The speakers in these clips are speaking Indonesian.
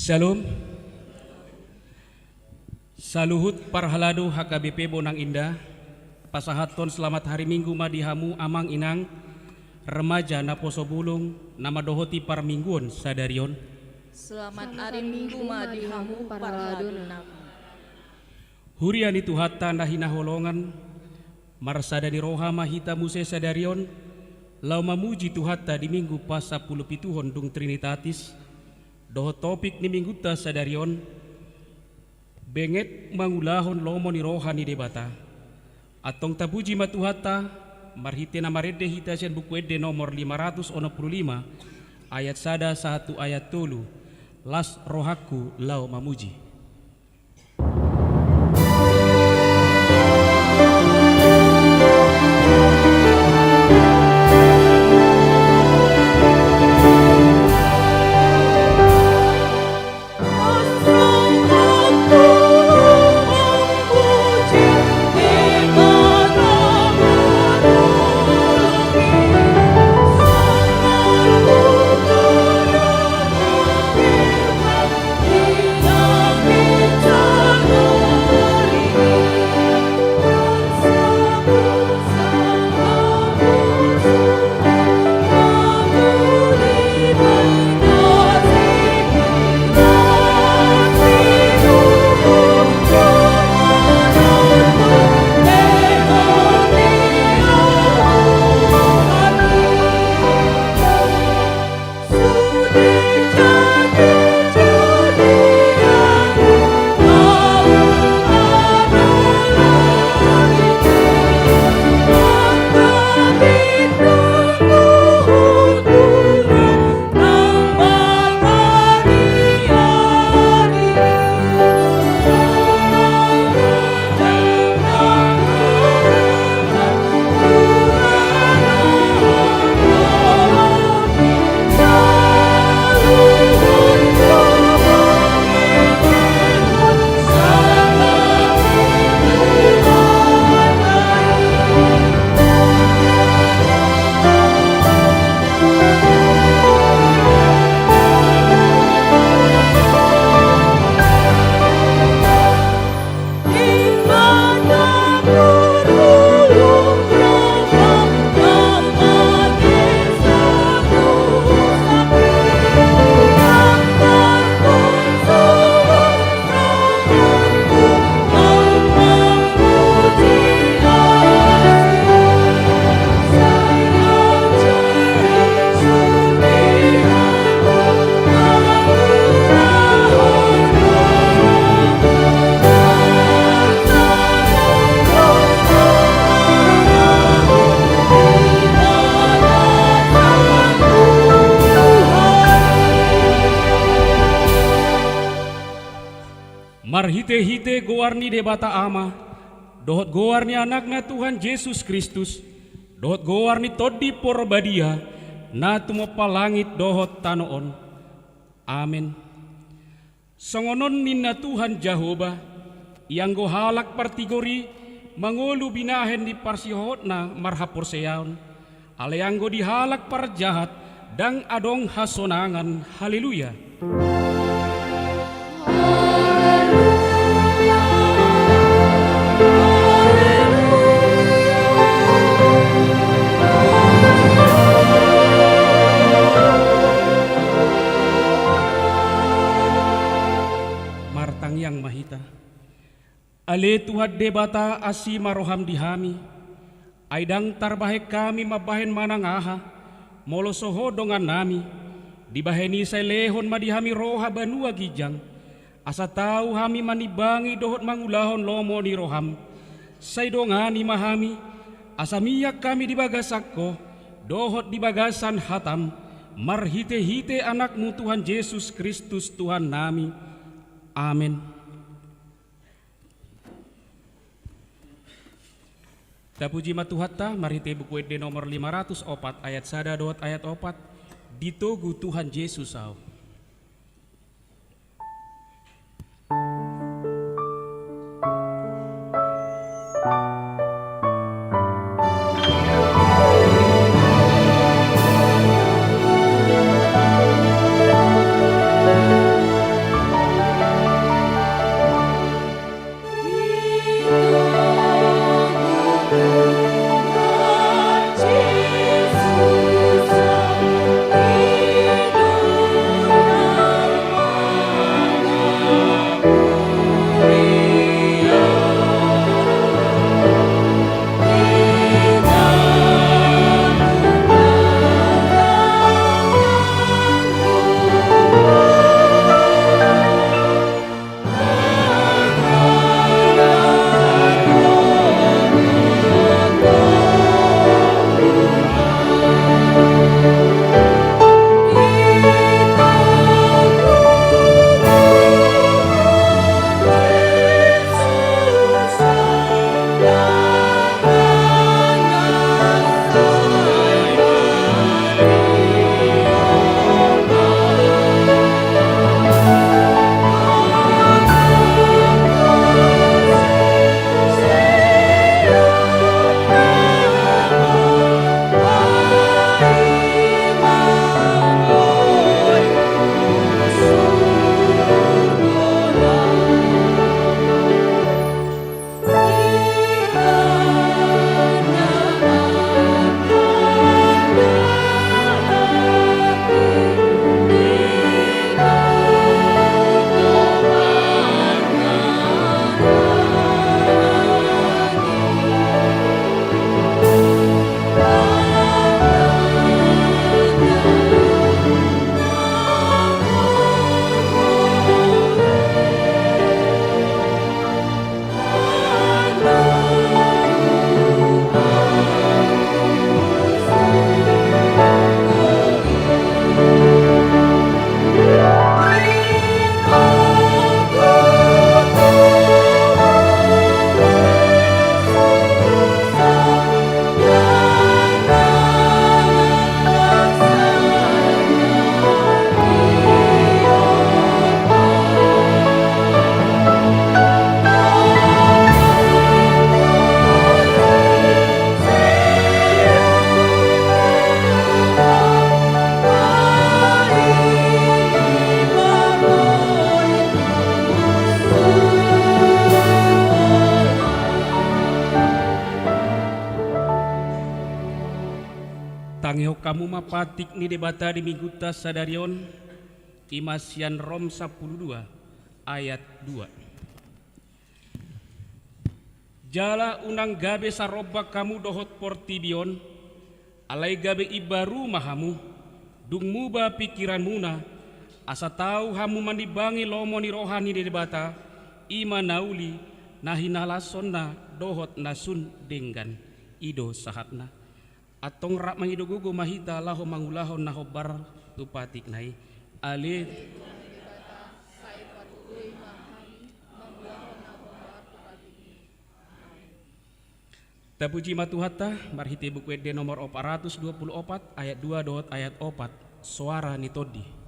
Shalom. Saluhut parhaladu HKBP Bonang Indah. Pasahaton selamat hari Minggu madihamu amang inang. Remaja naposo bulung nama dohoti parmingguon sadarion. Selamat hari Minggu madihamu parhaladun nak. Huriani tuhata nahina holongan. Marsada di roha mahita muse sadarion. Lau mamuji tuhata di minggu pas 10 pituhon dung Trinitatis. Doho topik ni minggu ta sadarion. Benget mangulahon lomo ni rohani debata. Atong tabuji matuhata marhite na marede hita sian buku ede nomor 565 ayat sada 1 ayat 3 las rohaku lau mamuji. Marhite-hite goarni debata ama, dohot goarni anakna Tuhan Yesus Kristus, dohot goarni todi porbadia, na tumopa langit dohot tanoon. Amin. Songonon ninna Tuhan Jehovah, yang go halak partigori, mangulu binahen di parsihotna marhapor seyaon, alayanggo dihalak parjahat, dang adong hasonangan, haleluya. Yang mahita ale Tuhan debata asi maroham dihami aidang tarbahek kami mabahen manangaha molosoho dongan nami dibaheni say lehon madihami roha banua gijang asa tau hami manibangi dohot mangulahon lomo ni roham say dongani mahami asa miyak kami dibagasakko dohot dibagasan hatam marhite-hite anakmu Tuhan Yesus Kristus Tuhan nami. Amin. Tapuji matuhatta marite buku ede nomor 504 ayat sada dot ayat 4 ditogu Tuhan Yesus au. kamu mapatik ni debata di mingguta sadarion Imasian Rom 12 ayat 2. Jala unang gabe saroba kamu dohot portibion, alai gabe ibaru mahamu, dung muba pikiran muna, asa tahu hamu mandibangi lomo ni rohani di debata, ima nauli nahinalason dohot nasun denggan ido sahatna. Atong rak mangido gugu mahita laho mangulahon nahobar tupatik nai ale tapuji matuhata marhite buku ede nomor 424 ayat 2 dot ayat 4 suara nitodi.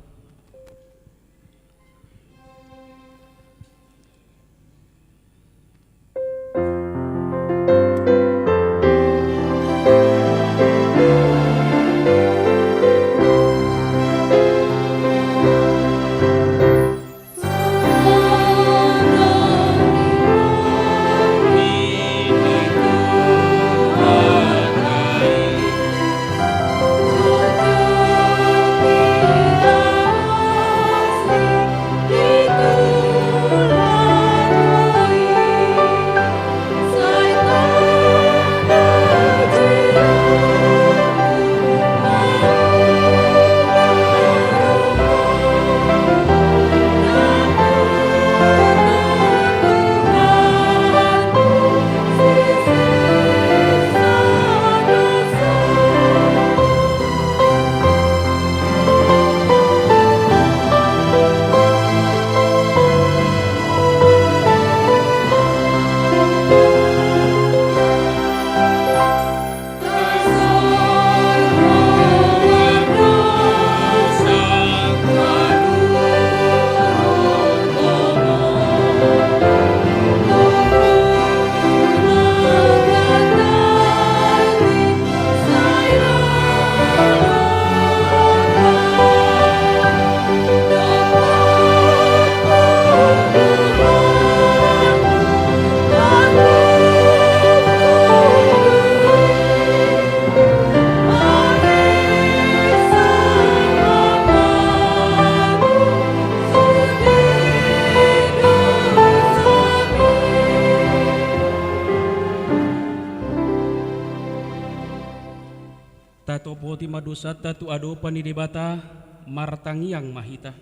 Tato poti madosa tatu ado pani debata martangiang mahita.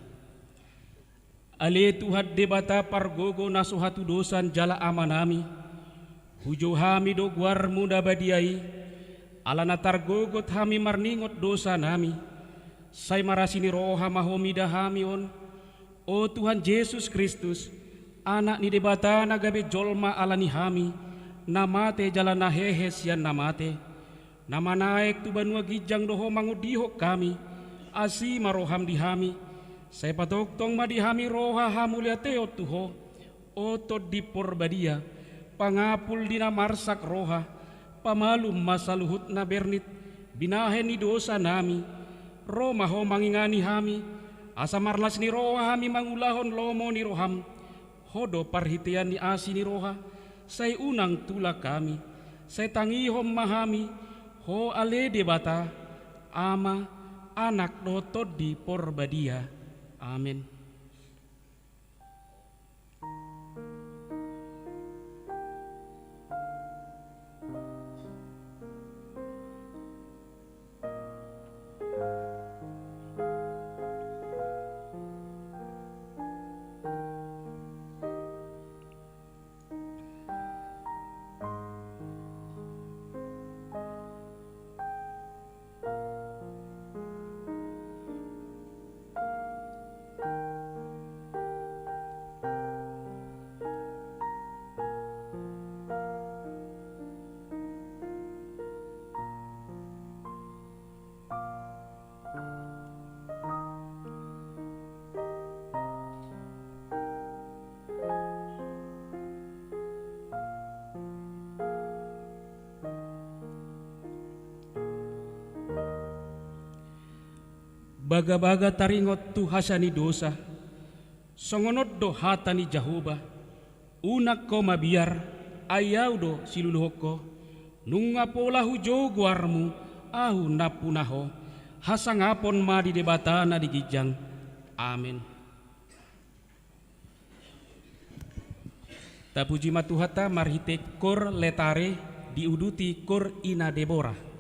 Ale Tuhan debata pargogo nasuhatu dosan jala amanami. Hujo hami do guar muda badiai. Alana targogot hami marningot dosa nami. Say marasini roha mahomi dahami on. O Tuhan Yesus Kristus, anak ni debata nagabe jolma alani hami. Namate jala nahehes yan namate. Nama naik tu banua gijang doho mangudihok kami, asi maroham dihami, saya patok tong madihami roha hamulia teo tuho, oto dipor badia, pangapul dina marsak roha, pamalum masaluhut na bernit, binahen ni dosa nami, roma ho mangingani hami, asa marlas ni roha hami mangulahon lomo ni roham, hodo parhitian ni asi ni roha, saya unang tula kami, saya tangihom mahami, ho ale debata ama anak doto di porbadia. Amin. Baga-baga taringot tu hasani dosa, songonot do hatani Jahoba, unak ko mabiar, ayaw do siluluhok ko, nunga pola hujo guarmu, ahu napunaho, hasangapon ma di debata na digijang. Amin. Tapuji matuhata marhite kor letare diuduti kor ina Deborah.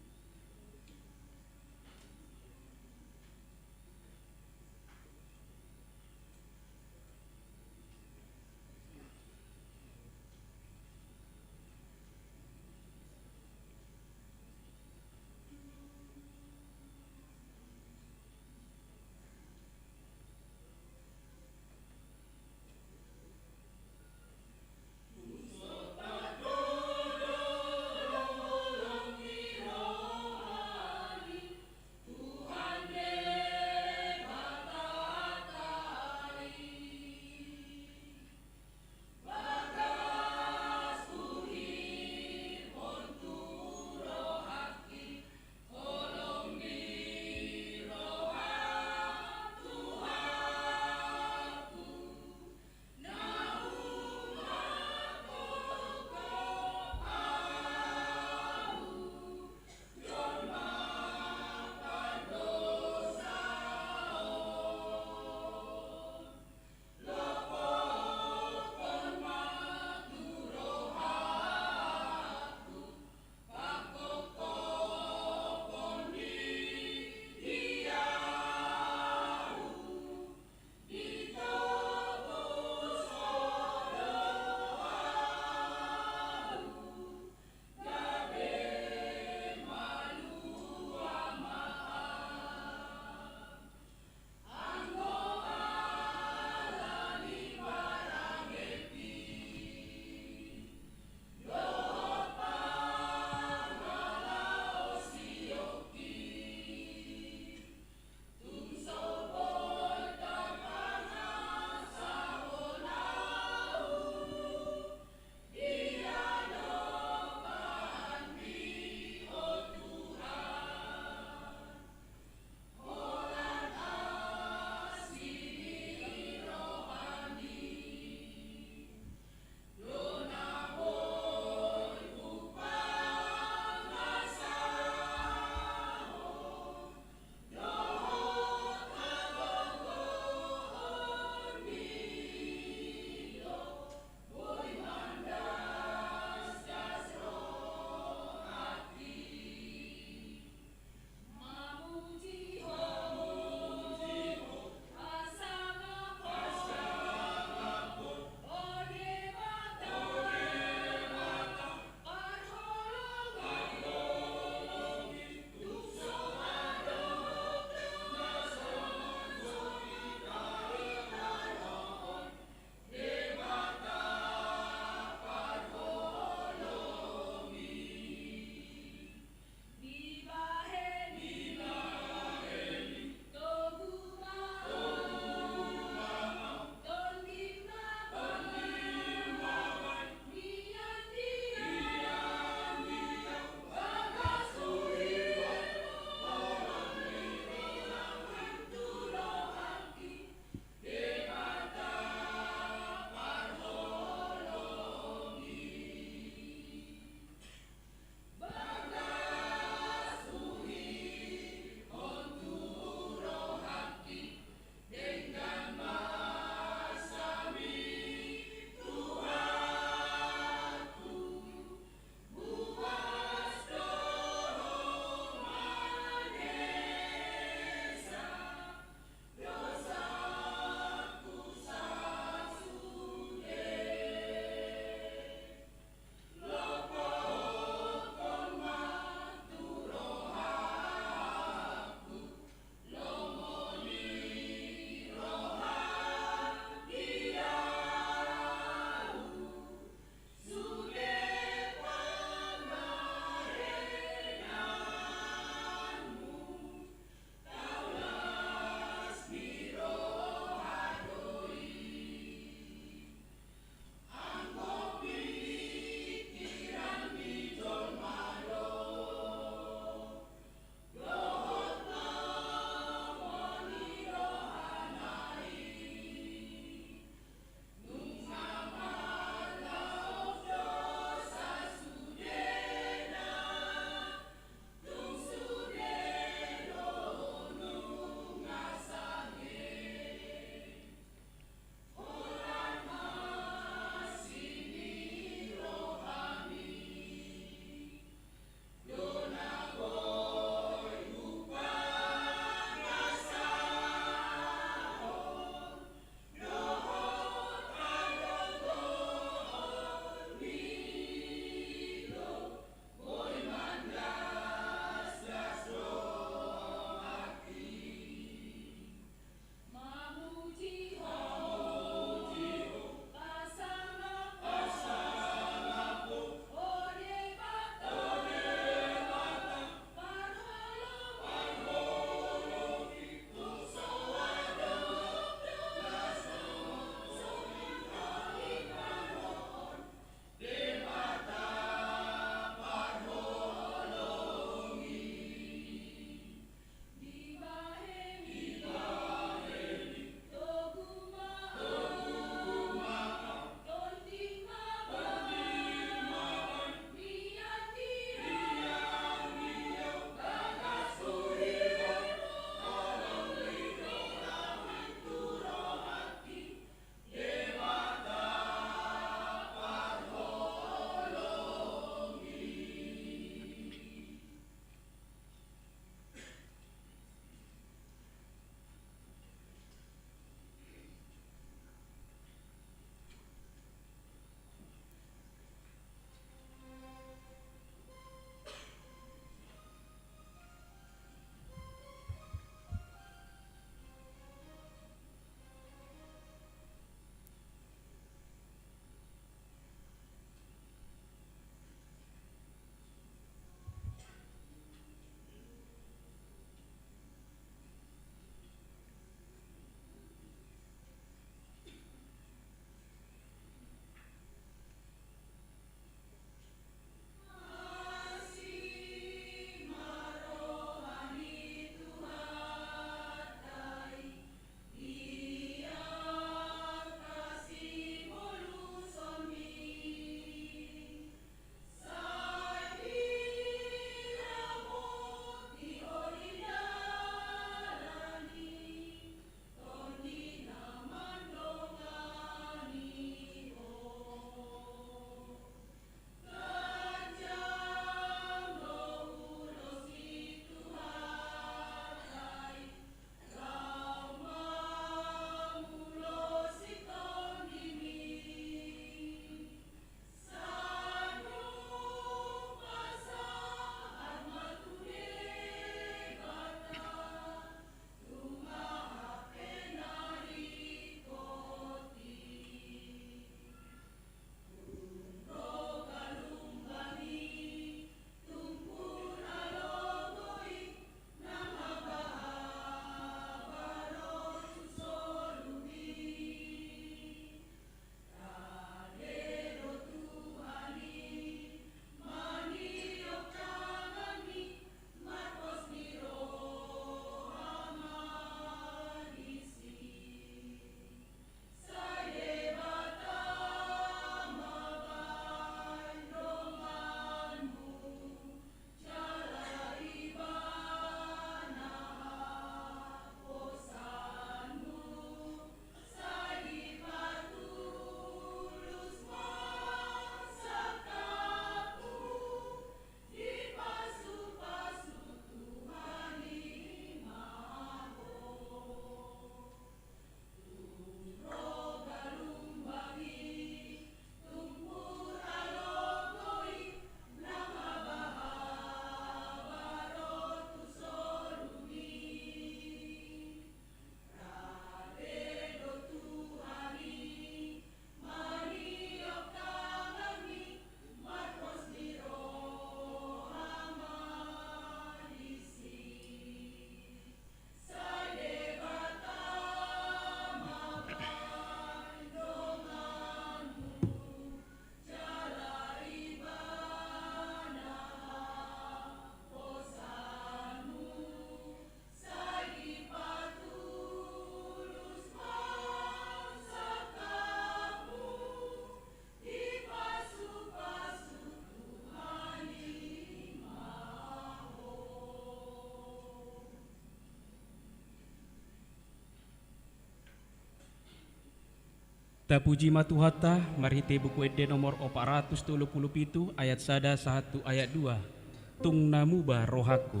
Tapuji matuhata marite buku ede nomor 437 ayat 1 ayat 2. Tung namuba rohaku.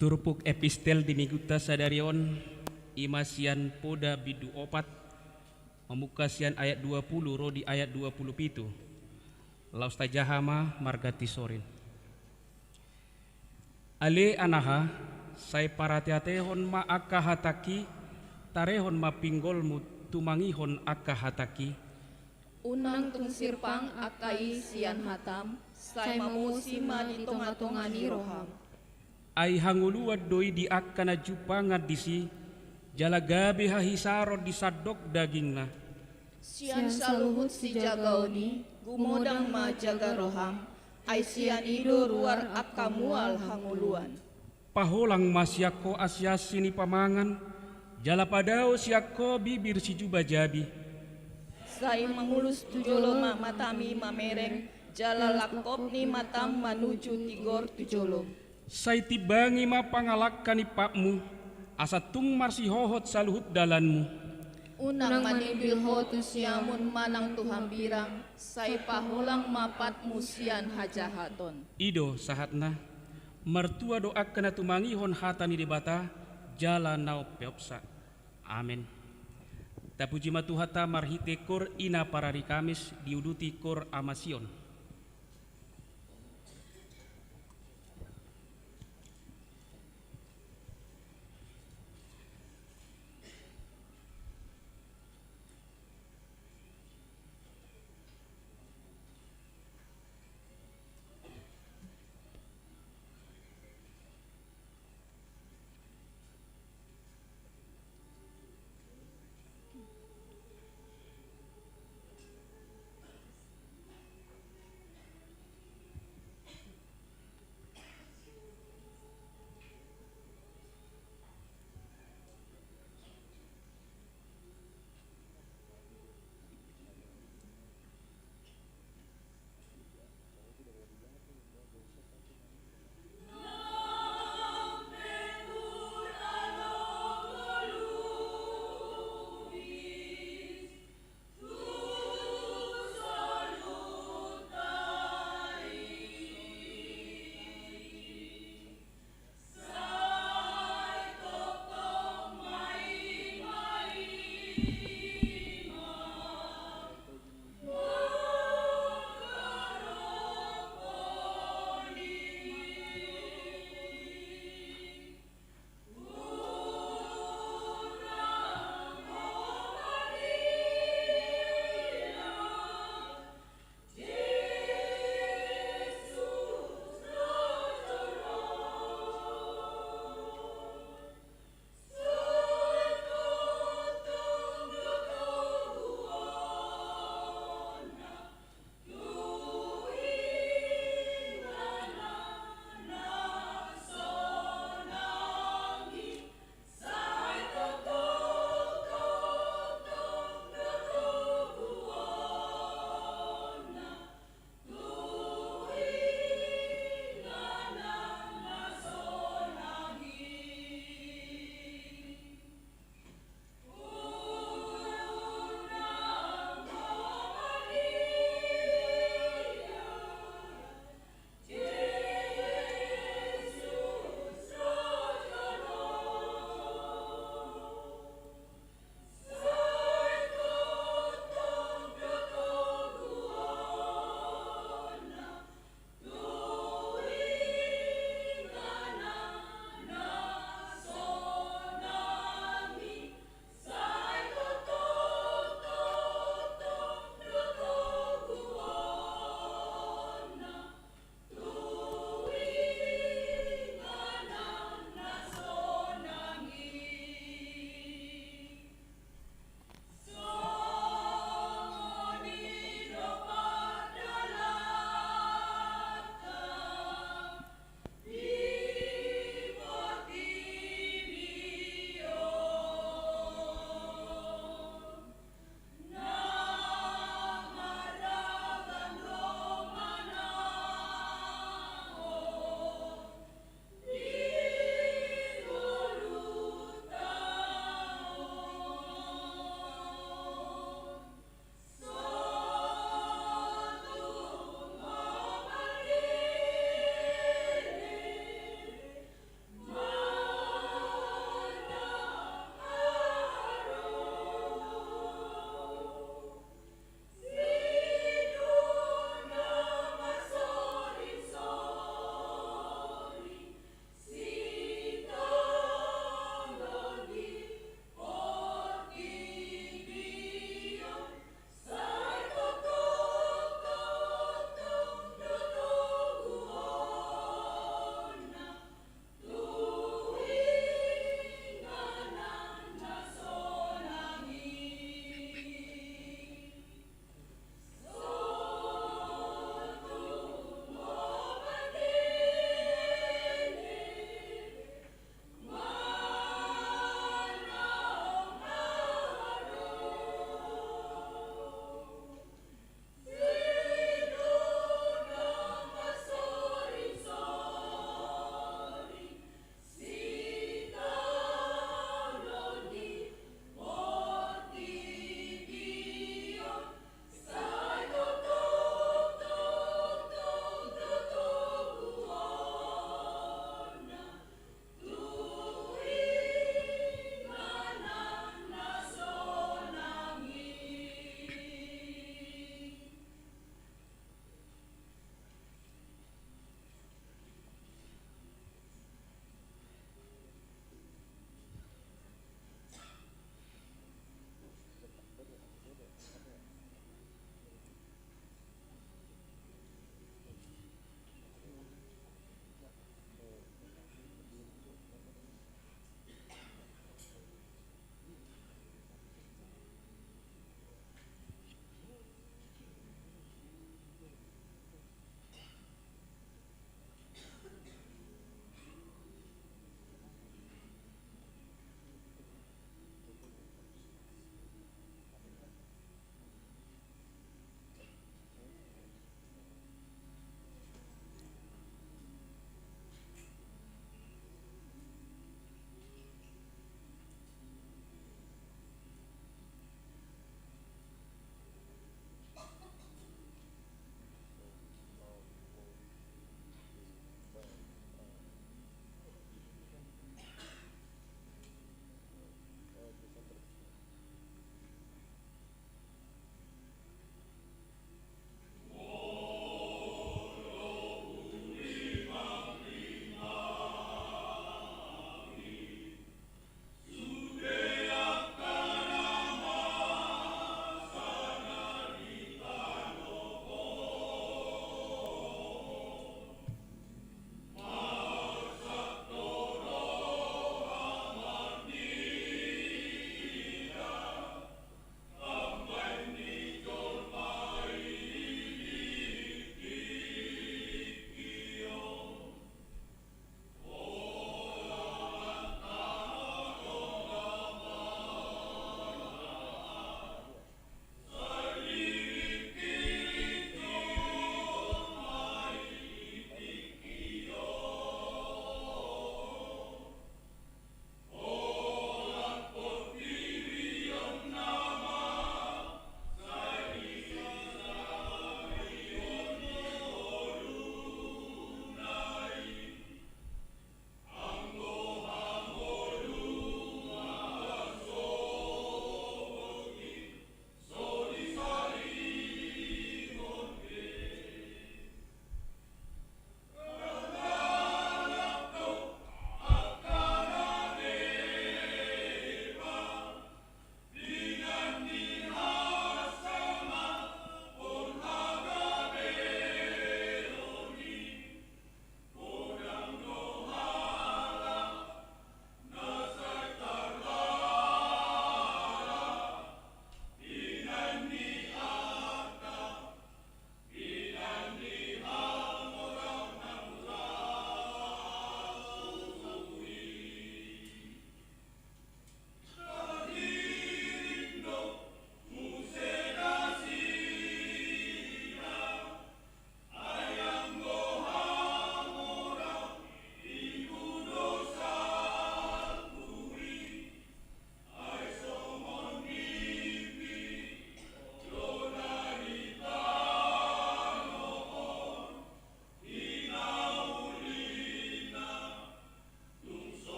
Turpuk epistel dimiguta sadarion imasian poda bidu opat memukasian ayat 20 rodi ayat 27 lausta jahama margati sorin ale anaha sai paratiatehon ma akka hataki tarehon ma pinggolmu tumangihon akka hataki Unang tung sirpang akai sian hatam, sai mamusi ma di tonga-tongani roham. ay hanguluad doi di akka na jupangat disi jalagabi hahisarod di sadok dagingna Sian saluhut si jagaoni, gumodang ma jaga roham, ay sian ido ruar akamual hanguluan. paholang masyako asyasi ni pamangan jalapadao siako bibir si juba jabi Sai mangulus tujolo ma matami mamereng, jalalakop ni matam manuju tigor tujolo. sai tibangi ma pangalakkan ni pakmu asa tung marsi hohot saluhut dalanmu Unang manibil ho tu siamun manang tuhang birang, sai pahulang mapat musian hajahaton. ido sahatna mertua doa kena tumangihon hatani debata jala nau peopsa amin. Tapuji matuhata marhite kor ina parari kamis diuduti kor amasion.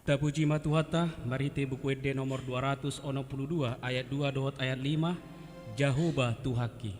Tapuji matuhata, marite buku ede nomor 262 ayat 2 dohot ayat 5, Jehovah Tuhaki.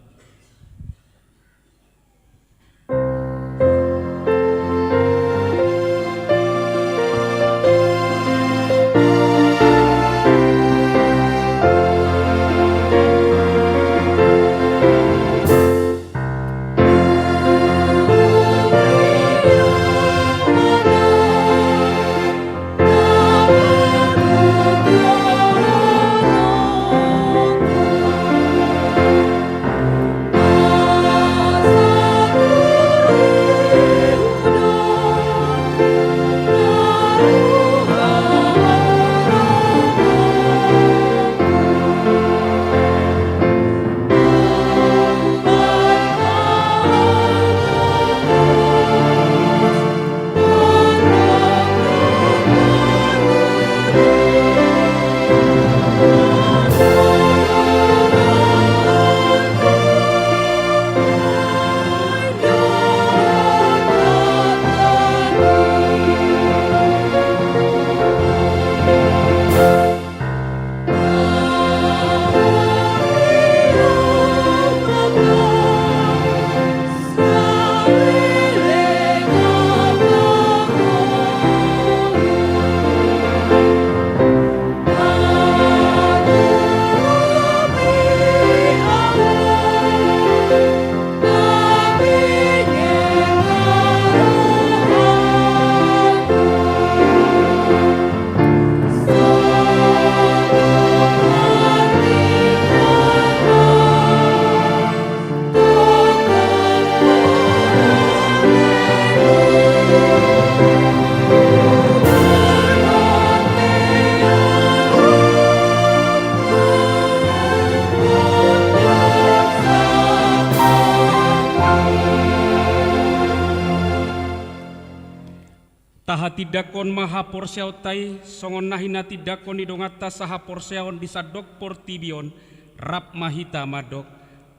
Taha tidakon maha porsiautai songon nahina tidakon idongata saha porsiaon disadok portibion rap mahita madok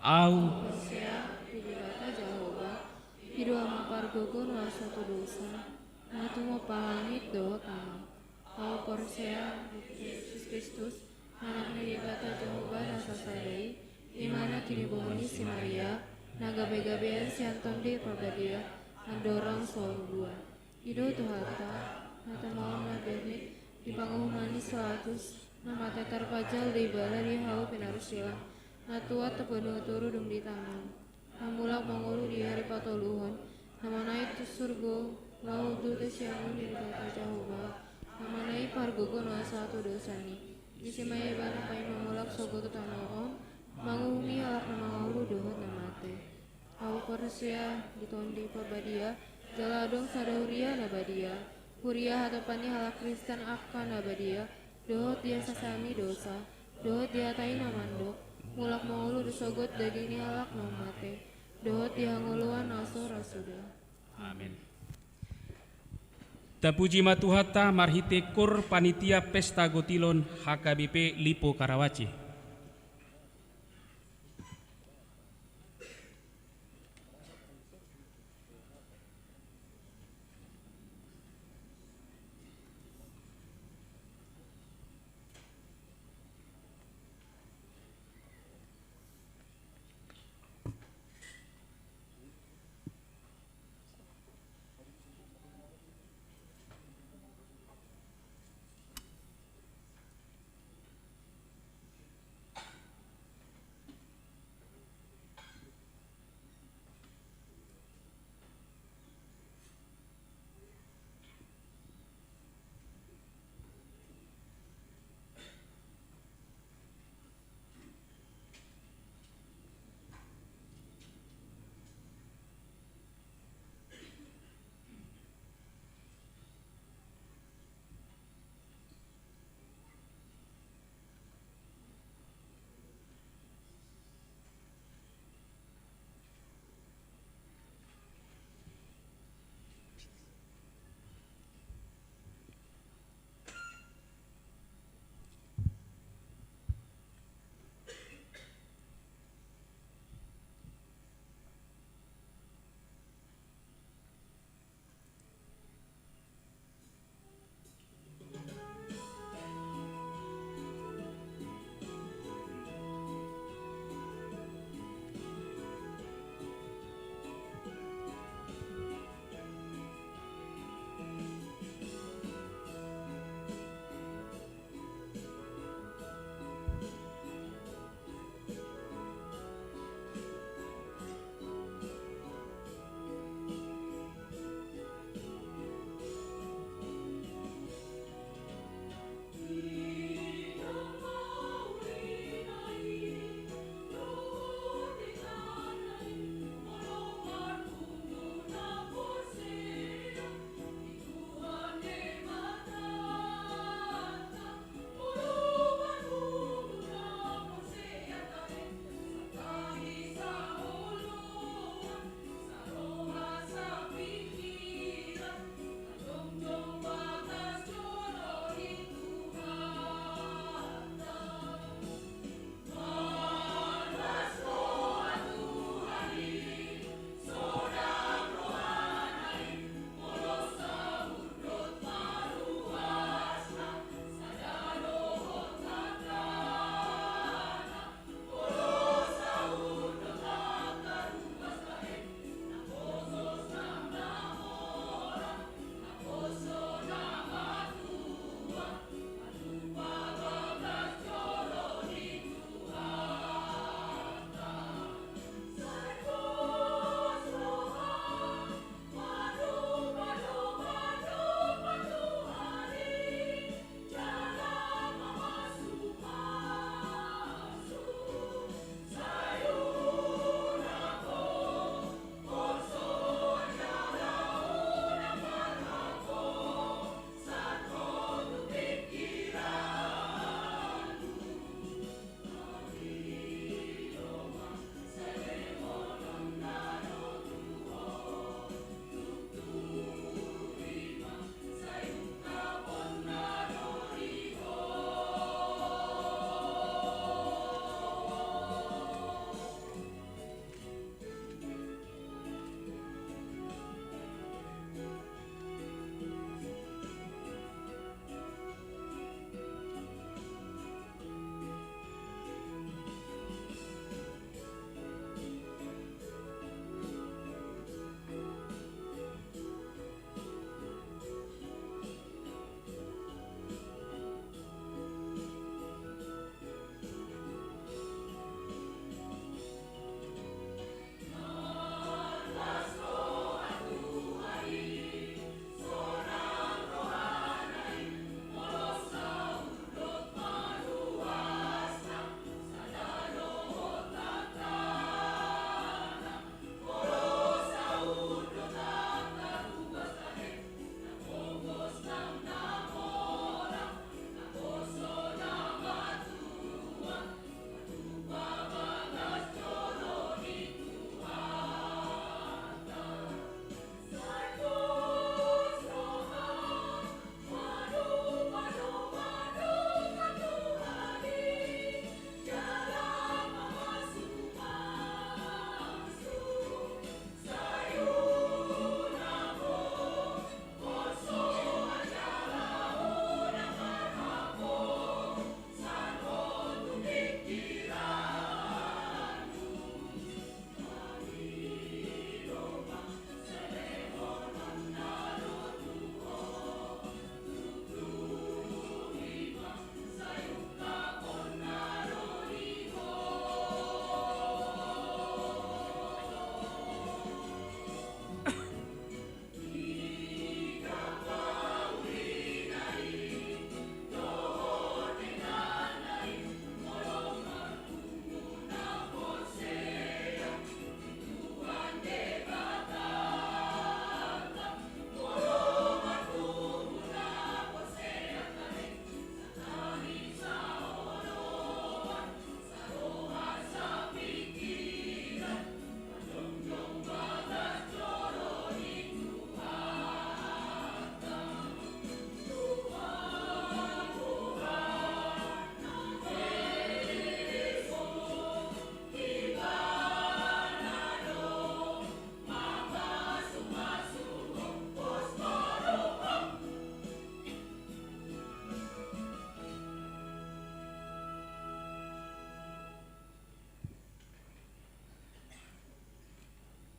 au Pidibata Jehovah, hidu amapar gogon satu dosa, matu mapahangit doa kami. Au porsea Yesus Kristus, anak pidibata Jehovah rasa sadai, imana kini bomoni si Maria, naga begabean si Anton di Prabadia, andorang soal dua. Hidu Tuhata, mata mau nabehnik, di pangumani 100, nama tetar pajal di bala di hau pinarsilang. Natua tepenuh turu dung di tangan. Namulak mangulu di hari patoluhon. Nama naik tu surgo. Lau tu tesyamun di kata Jehovah. Nama naik pargogo noa satu dosani. Disimai bana pai mamulak sogo tu tanoon. Manguhumi alak nama ngulu dohot namate. Au persia ditondi pabadia. Jaladong sadauria nabadia. Huria hatopani halak Kristen akan nabadia. Dohot dia sasami dosa. Dohot dia tai namandok. Mulak mangulu disogot daging ni halak mate. Dohot dihanguluan naso rasuda. Amin. Tapuji matuhata marhite kur panitia pesta gotilon HKBP Lipo Karawaci.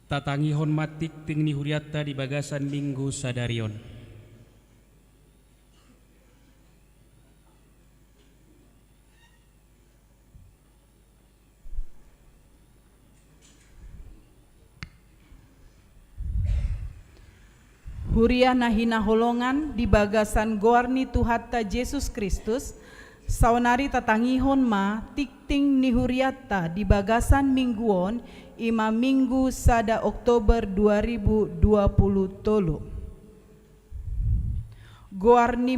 tatangihon matik ting ni huriatta di bagasan minggu sadarion. Huriah nahina holongan di bagasan goarni Tuhatta Yesus Kristus, saunari tatangihon ma tikting ni huriatta di bagasan mingguon ima minggu sada Oktober 2020 tolu. Goarni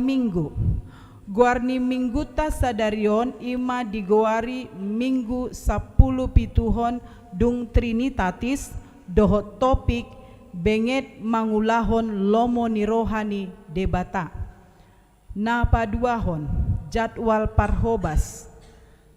minggu ta sadarion ima digoari minggu 10 pituhon dung Trinitatis dohot topik benget mangulahon lomo ni rohani debata. Na paduahon jadwal parhobas.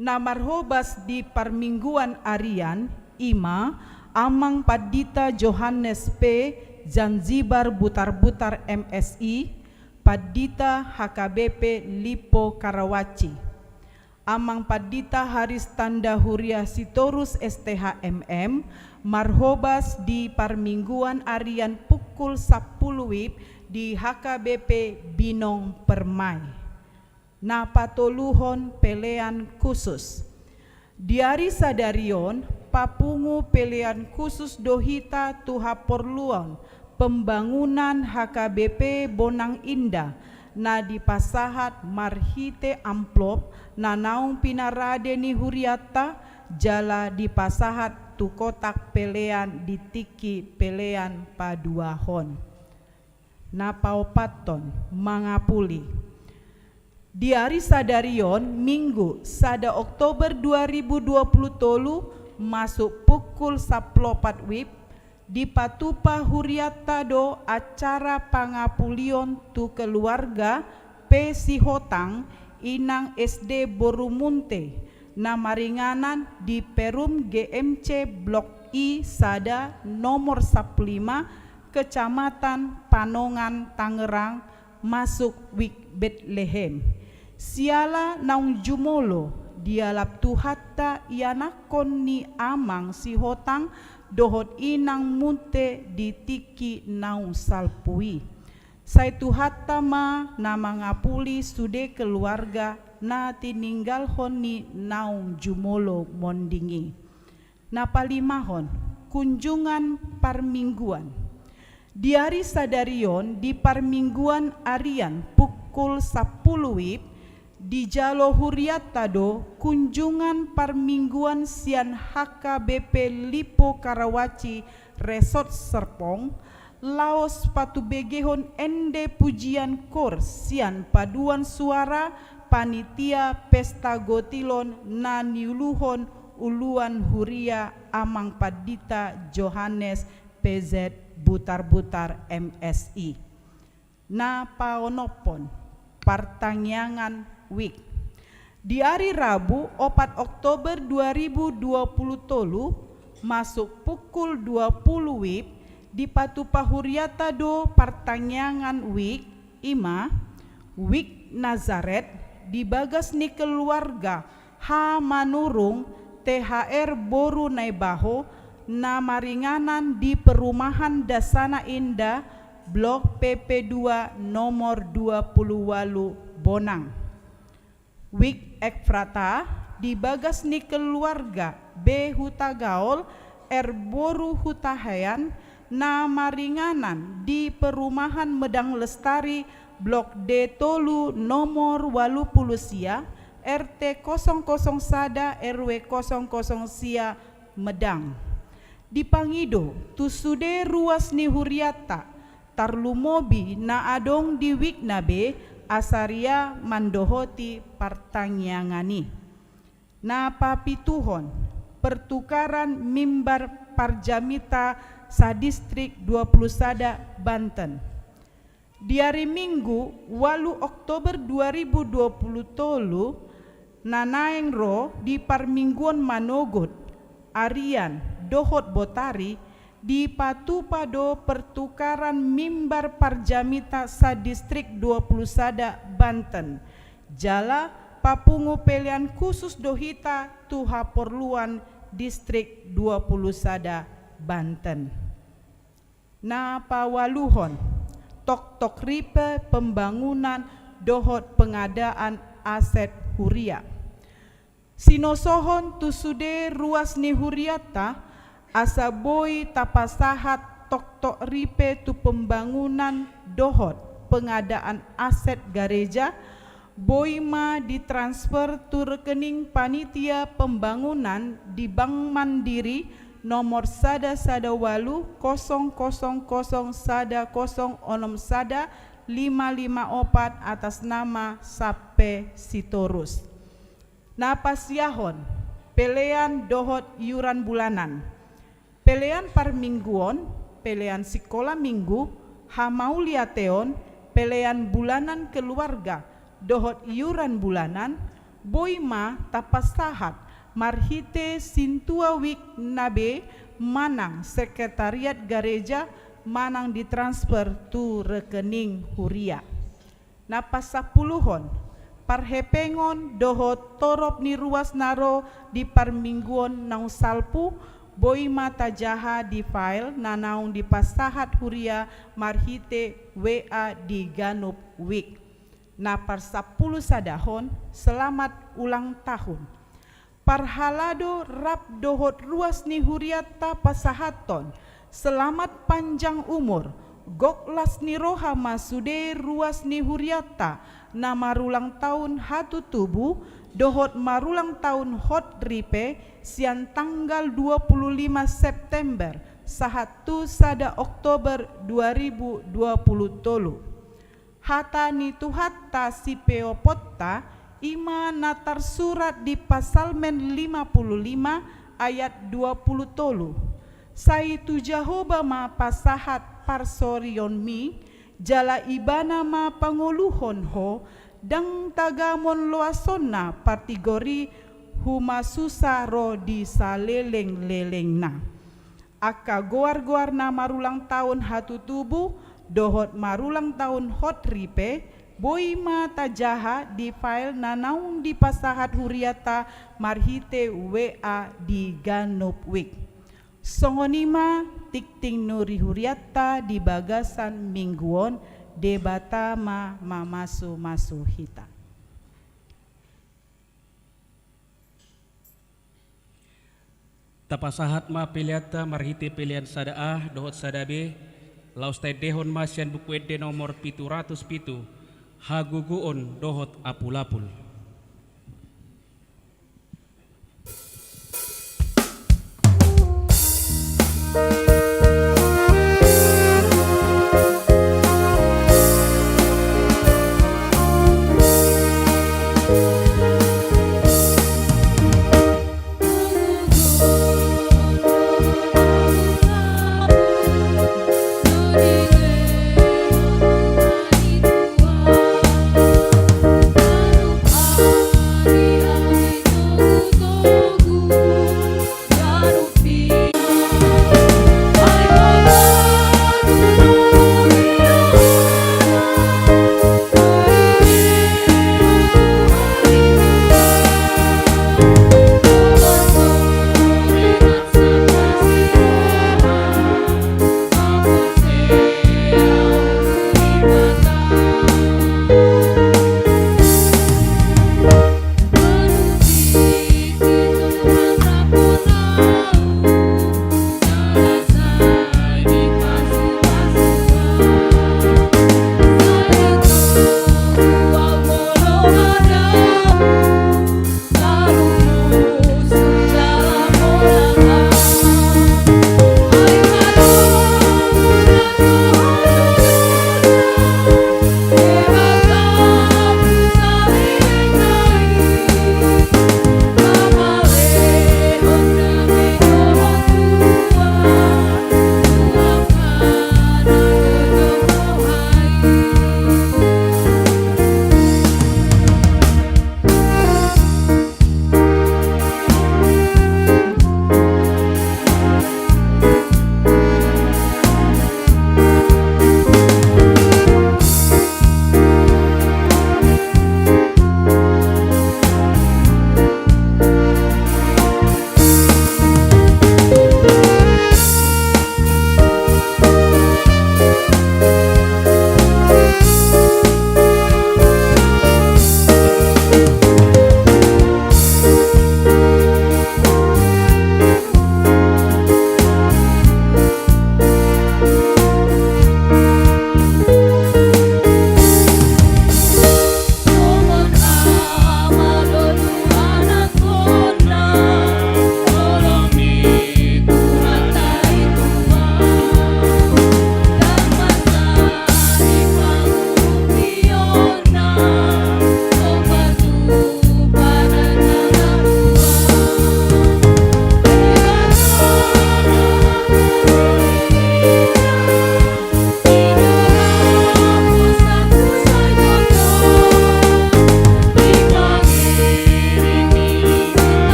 Na marhobas di parmingguan arian ima amang padita Johannes P. Zanzibar Butar-Butar MSI padita HKBP Lipo Karawaci. Amang padita Haris Tanda Huria Sitorus STHMM marhobas di parmingguan arian pukul 10 WIB di HKBP Binong Permai. Na patoluhon pelean khusus. Diari sadarion papungu pelean khusus dohita tuhaporluan pembangunan HKBP Bonang Indah na dipasahat marhite amplop na naung pinarade ni huriatta jala dipasahat tu kotak pelean ditiki pelean paduahon. Na paupaton mangapuli. Diari sadarion minggu sada Oktober 2020 tolu masuk pukul 14 WIB di patupa huriatta do acara pangapulion tu keluarga P. Sihotang inang SD Borumunte na maringanan di Perum GMC Blok I Sada nomor 15 Kecamatan Panongan Tangerang masuk Wik Bethlehem. Siala naung jumolo dialap tuhatta ianakon ni amang Sihotang dohot inang munte ditiki naung salpui. Sai tuhatta ma na mangapuli sude keluarga na tininggal honi naung jumolo mondingi. Na palimahon kunjungan parmingguan. Diari sadarion di parmingguan arian pukul 10 WIB di Jalo Huriatta do kunjungan parmingguan sian HKBP Lipo Karawaci Resort Serpong laos patubegehon ende pujian kor sian paduan suara panitia pesta gotilon na niuluhon uluan huria amang padita Johannes PZ Butar-Butar MSI. Na paonopon partangyangan WIK. Di hari Rabu 4 Oktober 2020 tolu masuk pukul 20 WIB di Patupa Huriatta do partangyangan WIK ima WIK Nazaret di bagas ni keluarga H. Manurung THR Boru Naibaho na maringanan di perumahan Dasana Indah Blok PP2 nomor 28 Bonang. Wik Ekfrata di bagas ni keluarga B. Hutagaol R. Boru Hutahayan na maringanan di perumahan Medang Lestari Blok D Tolu nomor 80 Sia RT 00 Sada RW 00 Sia Medang. Di Pangido tusude ruas ni huriatta tarlumobi na adong di Wiknabe asaria mandohoti partangyangani. Na papituhon pertukaran mimbar parjamita sa distrik 20 Sada Banten. Di hari Minggu 8 Oktober 2020 tolu nanaeng ro di parmingguan Manogot Arian Dohot Botari di Patupado pertukaran mimbar parjamita sa distrik 20 Sada Banten. Jala papungu pelian khusus dohita tuha porluan distrik 20 Sada Banten. Na pawaluhon tok ripe pembangunan dohot pengadaan aset huria. Sinosohon tusude ruas ni huriata asa boy tapasahat tok ripe tu pembangunan dohot pengadaan aset gereja boy ma ditransfer tu rekening panitia pembangunan di Bank Mandiri nomor 118001001 554 atas nama Sape Sitorus. Napasiahon pelean dohot iuran bulanan, pelean parmingguon, pelean sekolah minggu, hamauliateon, pelean bulanan keluarga, dohot iuran bulanan, boima tapasahat, marhite sintua wik nabe, manang sekretariat gereja, manang ditransfer tu rekening huria. Napasapuluhon, parhepengon dohot torop ni ruas naro di parmingguon nang salpu, boima tajaha di file nanaung di pasahat huria marhite WA di Ganup Wik. Napar 10 sadahon selamat ulang tahun. Parhalado rap dohot ruas ni huriata pasahaton selamat panjang umur. Goklas ni roha masude ruas ni huriata na marulang tahun hatu tubuh dohot marulang tahun hot ripe sian tanggal 25 September sahatu sada Oktober 2020 tolu. Hata ni tuhatta si peopotta ima natar surat di Pasalmen 55 ayat 20 tolu. Saitu Jehovah ma pasahat parsorion mi jala ibana ma panguluhon ho dang tagamon loasona partigori humasusa ro di saleleng-leleng na. Aka goar-goar na marulang tahun hatu tubuh dohot marulang tahun hot ripe boima tajaha di file nanaung di pasahat huriata marhite WA di Ganup Wik. Songonima tikting nuri huriata di bagasan mingguon debata ma mamasu hita. Tapasahat ma piliata marhite pilihan sadaah dohot sadabe laus dehon masyan buku ede nomor 707 haguguon dohot apulapul. Baru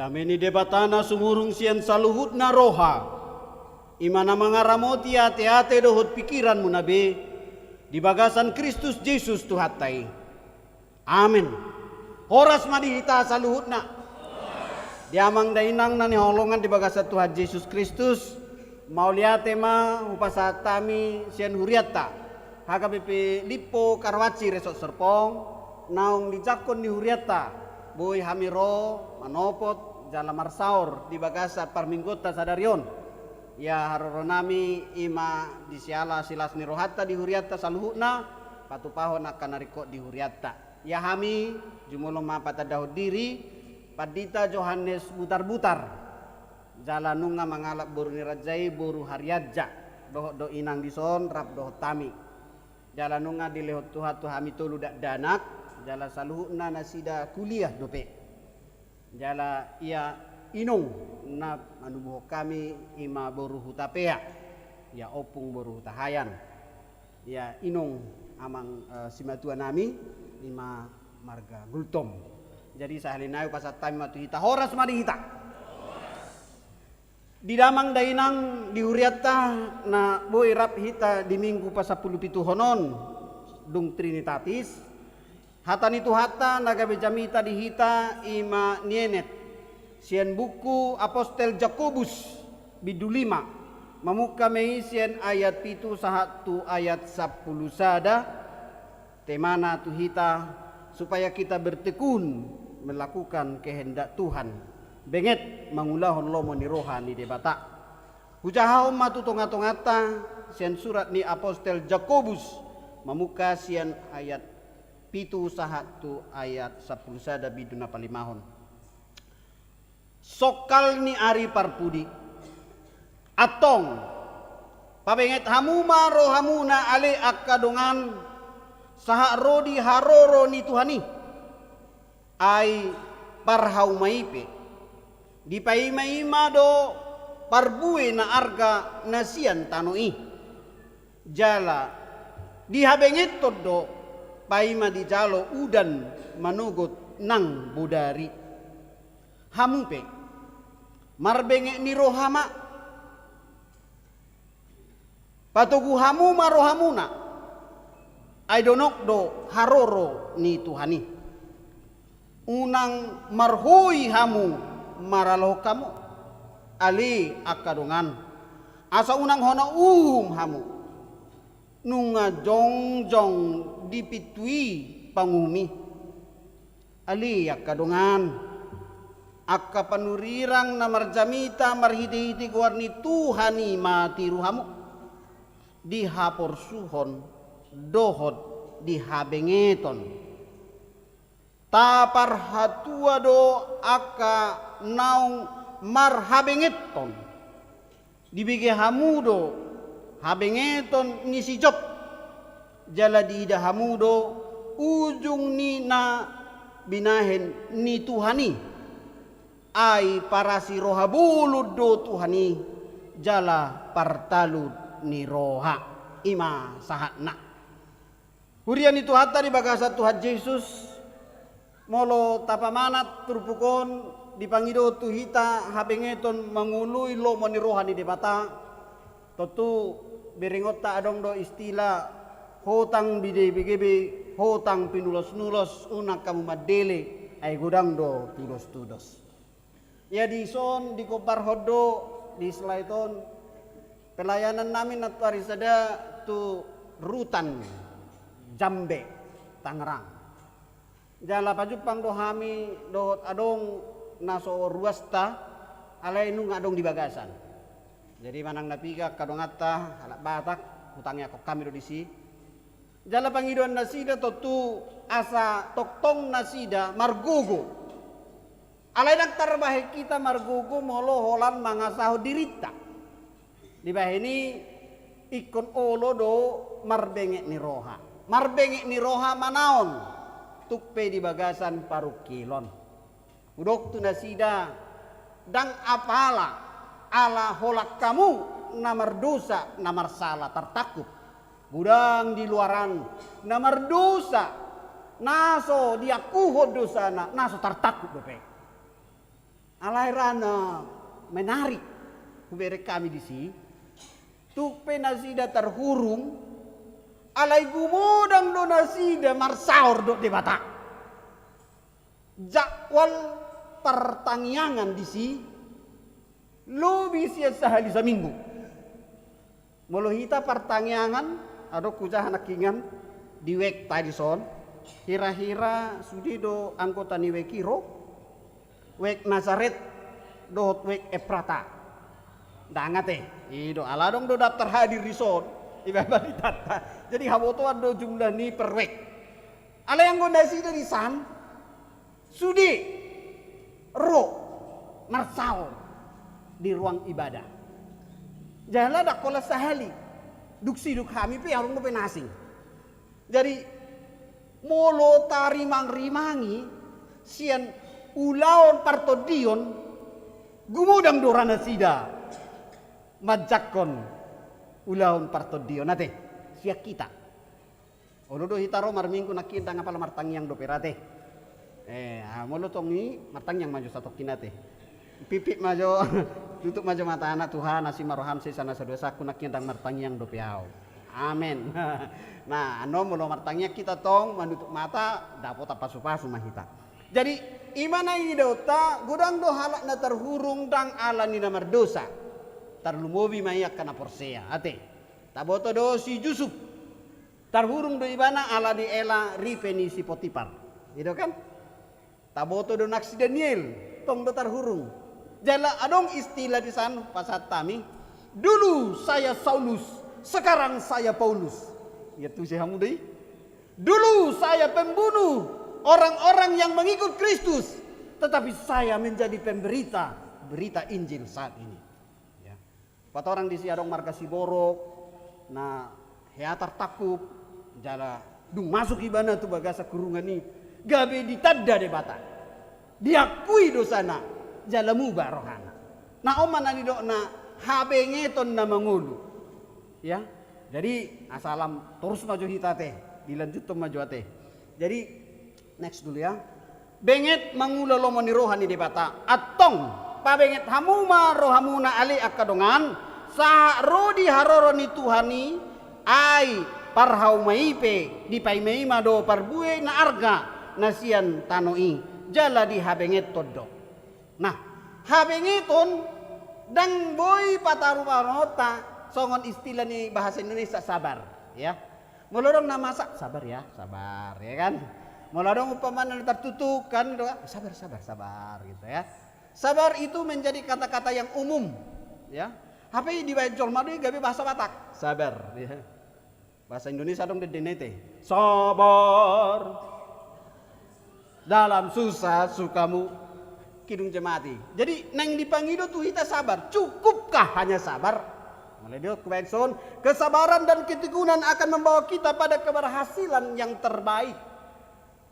Dameni debatana sumurung sian saluhutna roha. Imana mangaramoti ate-ate dohot pikiran munabe di bagasan Kristus Yesus Tuhatai. Amin. Horas madihita saluhutna. Diamang dainang nani holongan di bagasan Tuhan Yesus Kristus. Mauliate ma upasatami sian huriata. HKBP Lipo Karwaci Resort Serpong. Naung dijakon di huriata. Boy hamiro manopot jala marsaur di bagasa parminggota sadarion. Ya haroronami ima disiala silas ni rohata di huriata saluhuna patupahon akan nariko di huriata. Ya hami jumulong mapata dahod diri padita Johannes butar-butar jalanunga mangalap boru ni rajai boru hariaja doh do inang dison rap doh tami jalanunga dilehot tuha tuhami tolu dak danak jala saluhuna nasida kuliah dope jala ia inung na manubuh kami ima boru hutapea ya opung boru hutahayan ya inung amang simatua nami ima marga gultom jadi sahalinayu pasat tami matu hita horas mari hita di damang dainang di huriata na boy rap hita di minggu pasapuluh pitu honon dung trinitatis hatani tu hata nagabe jamita di hita ima nienet sian buku apostel Jakobus bidulima mamuka mei sian ayat pitu sahatu ayat 10 sada temana tu hita supaya kita bertekun melakukan kehendak Tuhan benget mangulahon lomo ni rohani debata hujahau matu tonga-tongata sian surat ni apostel Jakobus mamuka sian ayat pitu sahatu ayat 10 sada biduna palimahon sokal ni ari parpudi atong pabenget hamuma rohamuna ale akadongan saha rodi haroro ni Tuhani ai parhau maipe dipaima-ima do parbue na arga nasian tanoi jala dihabenget todo paima di jalo udan manugot nang budari hamupe marbenge ni rohama patugu hamu marohamuna ay donok do haroro ni Tuhani unang marhui hamu maraloh kamu ali akadungan asa unang hono hamu nunga jongjong dipitui pangumi ali akadungan akka panurirang na marjamita marhiti-hiti kuarni Tuhani mati ruhamu dihapor suhon dohod dihabengeton tapar hatua do akka naung marhabengeton dibige hamudo habengeton ni si job jala diida hamudo ujung ni na binahen ni Tuhani ay para si roha bulud do Tuhani jala partalud ni roha ima sahatna hurian itu hatta di bagasa Tuhan Yesus molo tapamanat turpukon dipangido tuhita habengeton mangului lo ni roha ni debata totu beringot ta adong do istilah hotang bide bigebe hotang pinulos-nulos unak kamu madele ay gudang do tudos-tudos ya di son di kopar hodo di selaiton pelayanan namin at arisada tu rutan Jambe Tangerang jala pajupang do hami do adong naso ruasta alai nung adong di bagasan jadi manang napiga kadong atta alak batak hutangnya kok kami do disi jala pangiduan nasida totu asa toktong nasida margogo alai dak tarbahe kita margogo molo holan mangasaho dirita di bahini ikon olo do marbenge ni roha marbenge ni roha manaon tukpe di bagasan parukilon udok tu nasida dang apala ala holak kamu namar dosa namar salah tertakut budang di luaran namar dosa naso diakuho dosana naso tertakut dope alairana menarik kubere kami di sini. Tuk penasida terhurung alai gumodang do nasida marsaur do debata. Jakwal pertangyangan di sini lebih sia sehari seminggu. Molo hita pertangyangan ado kujah nakingan di wek tadi son. Hira-hira sudi do anggota ni wek kiro wek Nazaret do wek Efrata. Dangate, ido aladong do daftar hadir di son, ibabali data. Jadi habotoan do jumlah ni per wek. Ala yang gondasi dari san, sudi ro marsao di ruang ibadah. Janganlah dak kola sahali, duksi duk kami pi arung do penasing. Jadi molo tarimang-rimangi sian ulaon partodion gumudang dorana sida majakon ulaon partodion nate siak kita ododo hitaro marmingku nakinta ngapal martangyang do perate molo tongi martangyang maju satu kinate pipik maju tutup maju mata anak Tuhan nasi maroham sesana sadosaku nakindang martangyang do piau amin. Nah, molo martangnya kita tong menutup mata dapat pasu-pasu mahita. Jadi imana ini dota gudang do halak na terhurung dang ala ni namar dosa. Tarlumobi mayak kana porsea. Ate. Taboto do si Yusuf. Terhurung do ibana ala di ela ripeni si Potipar. Gitu kan? Taboto do naksi Daniel tong do terhurung. Jala adong istilah di sana pasat tami. Dulu saya Saulus, sekarang saya Paulus. Ya tuh saya mudai. Dulu saya pembunuh orang-orang yang mengikut Kristus, tetapi saya menjadi pemberita berita Injil saat ini. Ya. Pat orang di siadong marga Siborok, nah heatar takub, jala dung masuk ibana tu bagasa kurungan ni, gabe ditadda debata, diakui dosana, jala mubah rohana. Nah oman ani dok na habengeton na mangulu, ya. Jadi asalam terus maju hita teh, dilanjut tuh maju teh. Jadi next dulu ya. Benget mangula lomoni rohani debata. Atong pabenget hamuma rohamuna ali akadongan sa rodi haroroni tuhani ai parhau maipe di paimei mado parbue na arga nasian tanoi jala di habenget todok. Nah, habengeton dang boy pataru parota songon istilah nih bahasa Indonesia sabar ya. Mulodong na masak sabar ya kan. Mulodong umpamanya tertutup kan sabar gitu ya. Sabar itu menjadi kata-kata yang umum ya. Tapi di Bajol Madu gabe bahasa Batak sabar ya. Bahasa Indonesia dong denete. Sabar. Dalam susah sukamu kidung jemati. Jadi neng dipanggil tuh kita sabar. Cukupkah hanya sabar? Mulai dia kesabaran dan ketekunan akan membawa kita pada keberhasilan yang terbaik.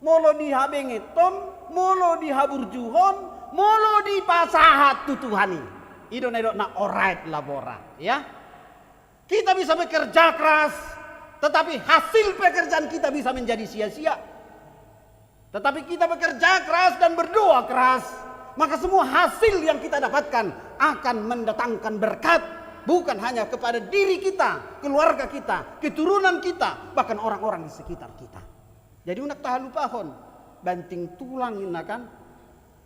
Molo di habengeton, molo di haburjuhon, molo di pasahat tutuhani. Ido nedok na orait labora, ya. Kita bisa bekerja keras, tetapi hasil pekerjaan kita bisa menjadi sia-sia. Tetapi kita bekerja keras dan berdoa keras, maka semua hasil yang kita dapatkan akan mendatangkan berkat. Bukan hanya kepada diri kita, keluarga kita, keturunan kita, bahkan orang-orang di sekitar kita. Jadi unak tahalupahon, banting tulang inakan,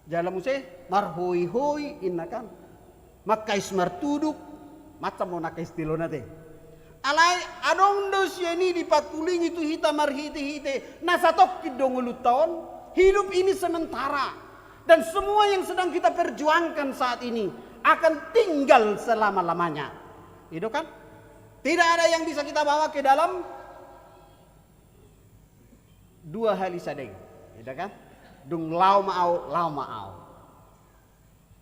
jalan museh marhoi-hoi inakan, makais martuduk, macam mau nakais tilonate. Alai adong dosyeni dipakuling itu hita marhite-hite, nasatok kidong tahun, hidup ini sementara. Dan semua yang sedang kita perjuangkan saat ini akan tinggal selama-lamanya. Itu kan? Tidak ada yang bisa kita bawa ke dalam dua hali sadeng. Itu kan? Dung lau maau.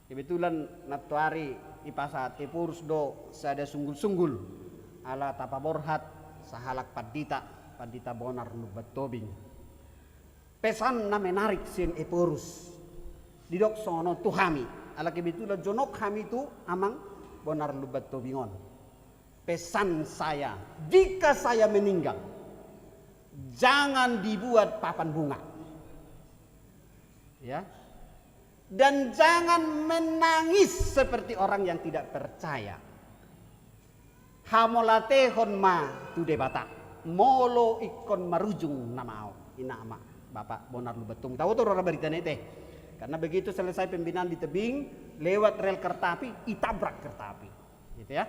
Kebetulan natuari ipasat ipurus do sada sunggul-sunggul ala tapa borhat sahalak padita bonar nubat tobing. Pesan na menarik sin ipurus. Didok sono tuhami. Ala kebetulan jonok kami itu amang bonar lubat tobingon. Pesan saya, jika saya meninggal, jangan dibuat papan bunga. Ya. Dan jangan menangis seperti orang yang tidak percaya. Hamolatehon ma tu debata. Molo ikon marujung namao. Inama Bapak Bonar lu betung. Tahu tuh orang berita teh. Karena begitu selesai pembinaan di tebing, lewat rel kereta api, itabrak kereta api. Gitu ya.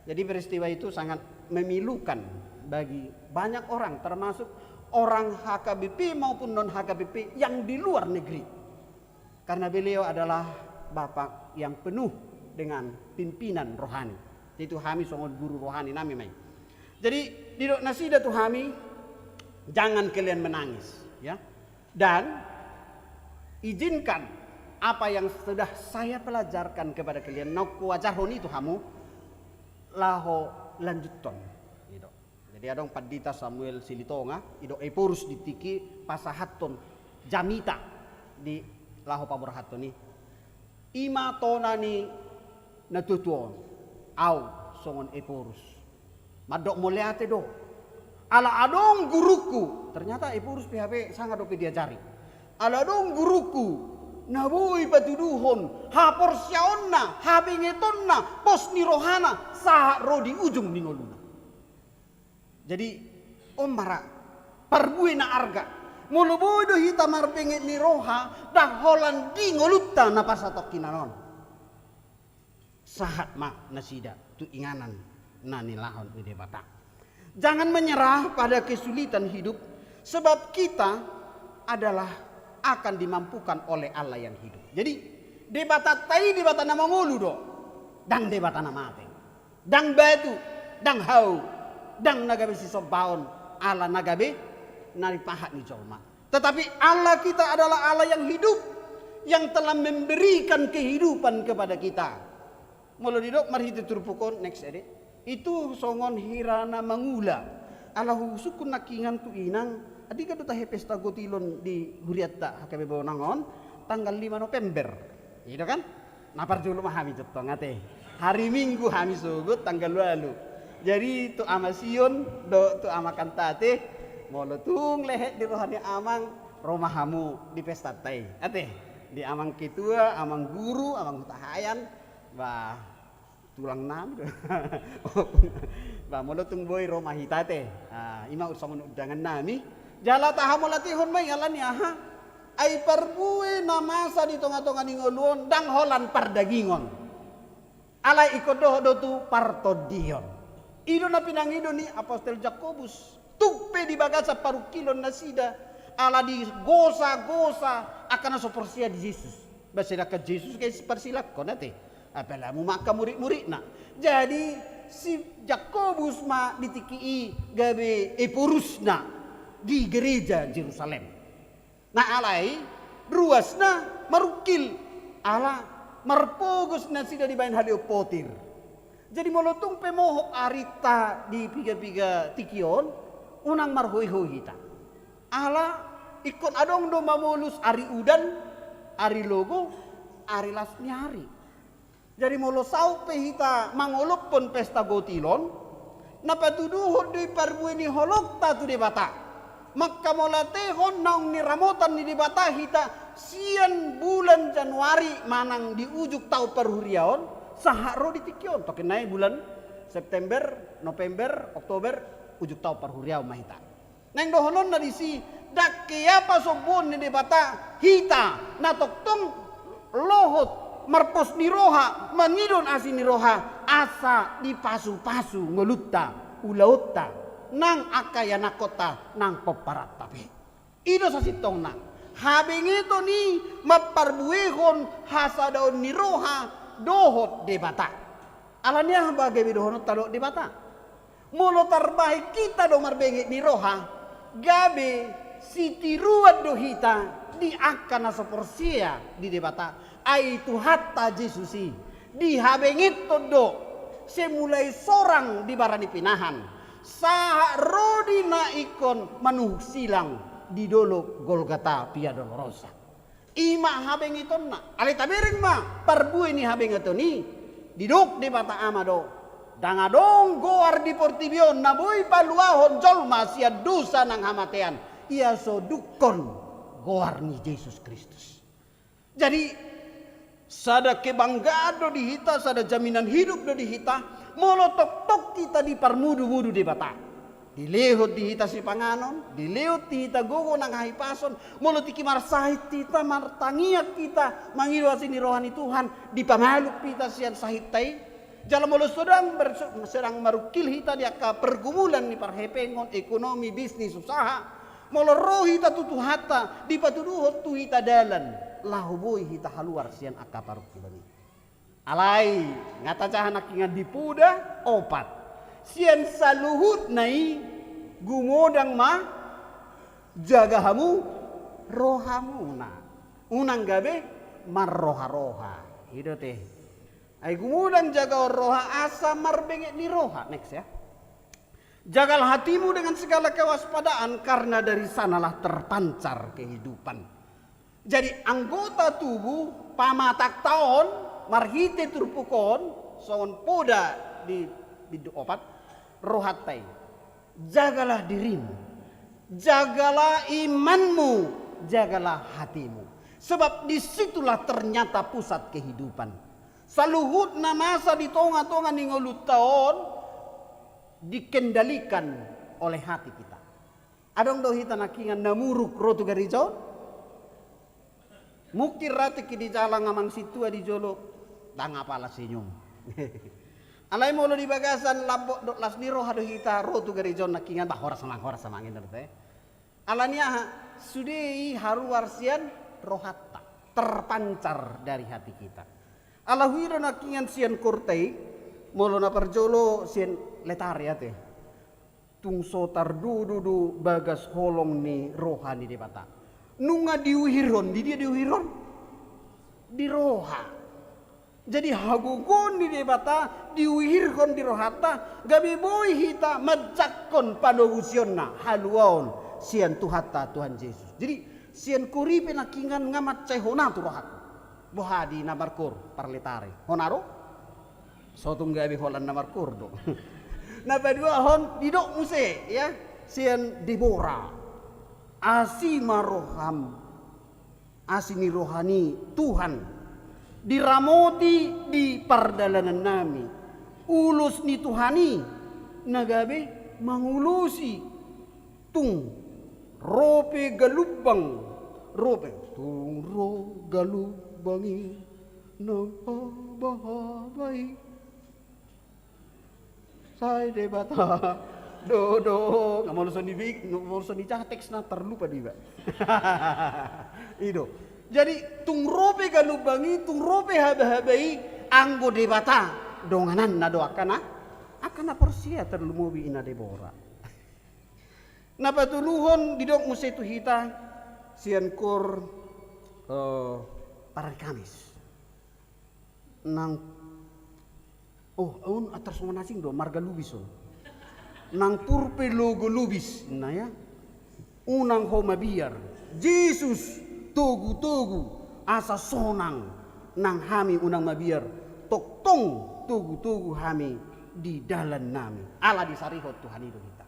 Jadi peristiwa itu sangat memilukan bagi banyak orang, termasuk orang HKBP maupun non HKBP yang di luar negeri. Karena beliau adalah bapak yang penuh dengan pimpinan rohani. Itu kami songon guru rohani nami mai. Jadi di dok nasida tuh kami, jangan kalian menangis, ya. Dan izinkan apa yang sudah saya pelajarkan kepada kalian. Nauku ajarhon itu kamu laho lanjuton. Gitu. Jadi adong Padita Samuel Silitonga, ido epurus ditiki pasahaton jamita di laho paborhatoni. Ima tonani natutuon au songon epurus. Madok moleate do. Ala adong guruku, ternyata epurus PHP sangat dope diajari. Ala adong guruku, nabui patuduhon, hapor siaonna, habingetonna, pos nirohana, saha ro di ujung ningoluna. Jadi omara, parbui na arga, muluboy do hita marbinget niroha, dah holan di ngolutta na pasatok kinanon. Sahat ma nasida, tu inganan na nilahon ide bata. Jangan menyerah pada kesulitan hidup, sebab kita adalah akan dimampukan oleh Allah yang hidup. Jadi debata tai debata nama ngolu do, dang debata nama ate, dang batu, dang hau, dang nagabe si sobaon, Allah nagabe nari pahat ni jolma. Tetapi Allah kita adalah Allah yang hidup, yang telah memberikan kehidupan kepada kita. Mula didok mari itu turpukon next edit. Itu songon hirana mangula. Alahu sukun nakingan tu inang. Adika do tahe pesta gotilon di Huriatta HKB Bonangon tanggal 5 November. Itu kan? Napar julu mah kami ceto ngate. Hari Minggu kami sugut tanggal lalu. Jadi tu ama Sion do tu ama kantate molo tung lehet di rohani amang romahamu di pesta tai. Ate di amang ketua, amang guru, amang tahayan bah tulang nam bah molo tung boy romah hitate ima usang undangan nami jala tahamu latihon may ngalan ya ha ay parbue na masa di tonga-tonga ningoluon dang holan pardagingon alay ikodoh do tu partodion ido na pinangido ni Apostol Jakobus tugpe di bagasa parukilon na sida ala di gosa-gosa akan na soporsia di Jesus basira ka Jesus kay persilakon nate apalah mu maka murid-murid na. Jadi si Jakobus ma ditiki gabe epurus na di gereja Jerusalem. Na alai ruas na marukil ala marpogos na sida di bayan haliopotir. Jadi molotung pemohok arita di piga-piga tikion unang marhoy-hoy hita. Ala ikon adong do mamulus ari udan, ari logo, ari lasni hari. Jadi molo saupe hita mangolop pun pesta gotilon napatuduhon di parbueni holokta tu debata maka molatehon naung ni ramotan ni debata hita sian bulan Januari manang di ujuk tau perhuriaon saharo di tikion tokenai bulan September, November, Oktober ujuk tau perhuriaon mahita neng dohonon na disi dak kiapa sobon ni debata hita natoktong lohot marpos niroha, mangidon asin niroha, asa di pasu-pasu ngelutta, ulautta, nang akaya nakota, nang peparat tapi. Ito sa sitong na. Habing ito ni maparbuehon hasa daon niroha, dohot debata. Alam niya bagai dohot talo debata. Molo tarbahi kita do marbengit niroha, gabe si tiruat dohita di akan nasoporsia di debata. Ai tu hatta Jesusi dihabengit todo semulai sorang di barani pinahan saha rodi na ikon manuh silang di dolo Golgata Via Dolorosa ima habengiton na alita bering ma parbue ni habengiton ni diduk di bata amado dangadong goar di portibion naboy paluahon jolma sia dosa nang hamatean ia so dukon goar ni Yesus Kristus. Jadi sada kebanggaan do dihita, sada jaminan hidup do dihita, molotok-tok kita di parmudu-mudu di bata. Dilehot dihita si panganon, dilehot dihita gogo nang hahipason, moloti kimarsahit kita, martangiak kita, mangiluasi ni rohani Tuhan, di pamaluk kita sian sahitai. Jalan molo sedang marukil hita di aka pergumulan ni parhepengon, ekonomi, bisnis, usaha. Molo roh hita tutu hata, di patuduhot tu hita dalan. Lahuboi hita haluar sian aka parukilani. Alai, ngata cahanak ingat dipuda, opat. Sian saluhut nai gumodang ma jaga hamu rohamu na unang gabe marroha-roha itu teh ai gumodang jaga roha asa marbengek ni roha. Next ya, jagalah hatimu dengan segala kewaspadaan karena dari sanalah terpancar kehidupan. Jadi anggota tubuh pamatak tahun marhite turpukon songon poda di bidu opat rohatai. Jagalah dirimu, jagalah imanmu, jagalah hatimu. Sebab disitulah ternyata pusat kehidupan. Saluhut na masa di tonga-tonga ni ngolu tahun dikendalikan oleh hati kita. Adong do hita nakingan namuruk rotu garijo. Mukir rati ki di jalan ngamang situa di jolo. Dangapala senyum. Alai molo di bagasan labok dok las niro hado hita rotu garijon nakingan bah hora samangin teh. Alania sudei haru warsian rohatta terpancar dari hati kita. Alahwiro nakingan sian kurtei molo na perjolo sian letaria teh. Tungso tardudu bagas holong ni rohani de bata. Nunga diuhiron, di dia diuhiron di roha. Jadi hagugon di debata diuhirkon di rohata gabi boy hita majakon panugusionna haluaon sian tuhata Tuhan Yesus. Jadi sian kuripe nakingan ngamat cehona tu rohat. Bohadi namarkur parletare. Honaro? Sotung gabi holan namarkur do. Napa dua hon didok muse ya sian Debora. Asima roham. Asini rohani Tuhan. Diramoti di pardalanan nami ulus ni Tuhani nagabe mangulusi tung rope galubang rope tung ro galubangi nabahabay say de bata do ngamoluson ni Vic ngamoluson ni teks na terlupa diba. Ido. Jadi tung rope galubangi, tung rope habai anggo debata donganan na doakana akana persia terlumubi ina Debora. Napa tuluhon didok muse tu hita sian kur para Kamis. Nang un atas manasing do marga lubis on. Nang purpe logo lubis na ya. Unang homa biar. Jesus tugu asa sonang nang hami unang mabiar toktong tugu hami di dalan nami ala disarihot Tuhan itu kita.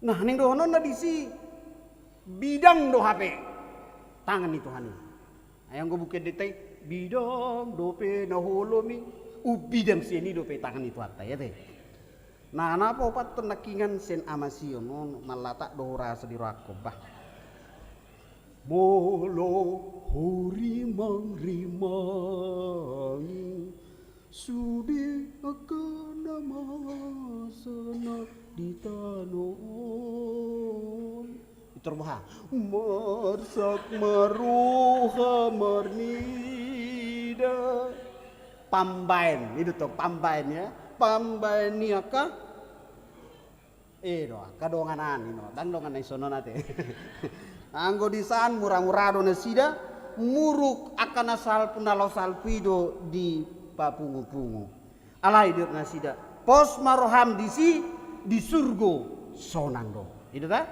Nah ning dohonon na disi bidang do hape tangan itu Tuhan. Ayang go bukit detay bidang dope naholomi bidang sieni dope tangan itu hatta ya teh. Nah napa opat tenakingan sen amasion malata dohora sedirakob bah. Molo hurimang sudi akan namasana di tanon terbaha marsak maruha marnida pambain itu tuh pambain ya pambain niaka doa kadonganan ino dan dongan isono nate. Anggo disaan murang-murado na sida muruk akan asal punalo salpido di papungu-pungu. Alai dir na sida pos maroham disi di surgo sonando. Itu ta?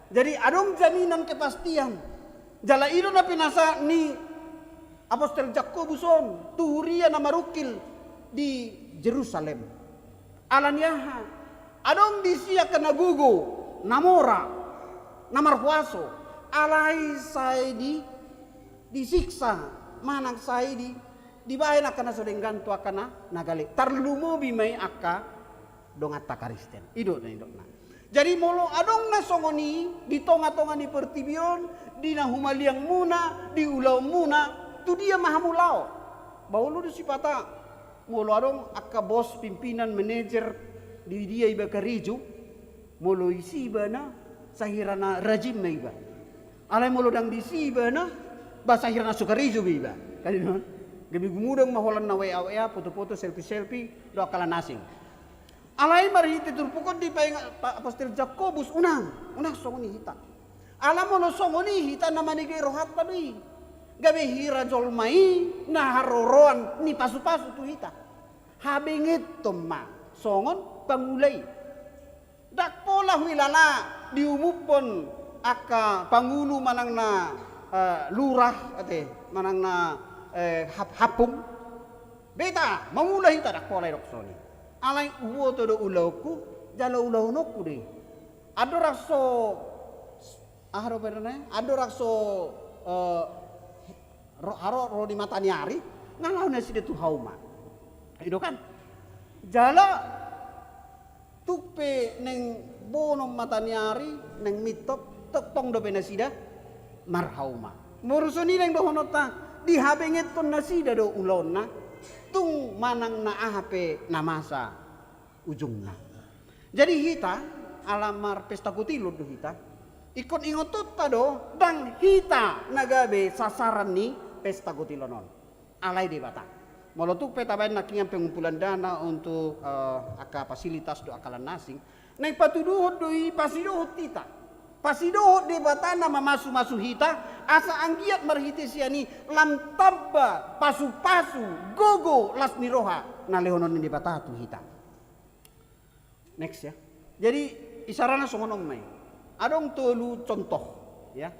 Jadi adong jaminan kepastian. Jala ido na pinasa ni Apostol Jakobuson tuhuria na marukil di Jerusalem. Alanyaha adong disi akan nagugo namora namarhuaso. Alai saya disiksa manang saya Dibahe na kana sodenggan tu akana nagale. Tarlumo bimay aka dongat takaristen. Ido na idok na. Jadi molo adong na songoni di tonga-tonga ni pertibion, di na humaliang muna, di ulau muna, tu dia mahamulao. Baulu di sipata molo adong aka bos pimpinan manajer di dia iba kariju, molo isi iba na sahirana rajim na iba. Alay molo dang di si iba na basahirana sukariju iba. Kali non. Gabi gumudang maholan na wea foto-foto selfie do akala nasing. Alay marhiti turpukon di painga Apostol Jakobus unang songoni hita. Alam mo no songoni hita na manigay rohat pa dui. Gabi hira jolmai na haroroan ni pasu-pasu tu hita. Habingit toma songon pangulay. Dak pola wilala diumupon aka pangulo manang na lurah ate manang na hapung beta mamula hita dak pola roksoni alay uwo to do ulawku jalo ulaw nokku de ado rakso ahro perane ado rakso ro di mata nyari ngalau na sida tu hauma ido kan jala tupe neng bono mata nyari neng mitop tepong do benasida marhauma murusoni neng dohonota dihabengit ton nasida do ulona tung manang na ahape namasa ujungna. Jadi hita alamar pesta kutilo do hita ikut ingotot tado dang hita nagabe sasaran ni pesta kutilo non. Alay di bata. Molotuk peta bayan nakingan pengumpulan dana untuk aka fasilitas do akalan nasing. Nang patuduhot doi pasiduhot hita. Pasidohot de batana mamasu-masu hita asa anggiat marhiti siani lam tabba pasu-pasu gogo las niroha na lehonon di batatu hita. Next ya. Jadi isarana songonom may. Adong tolu contoh ya.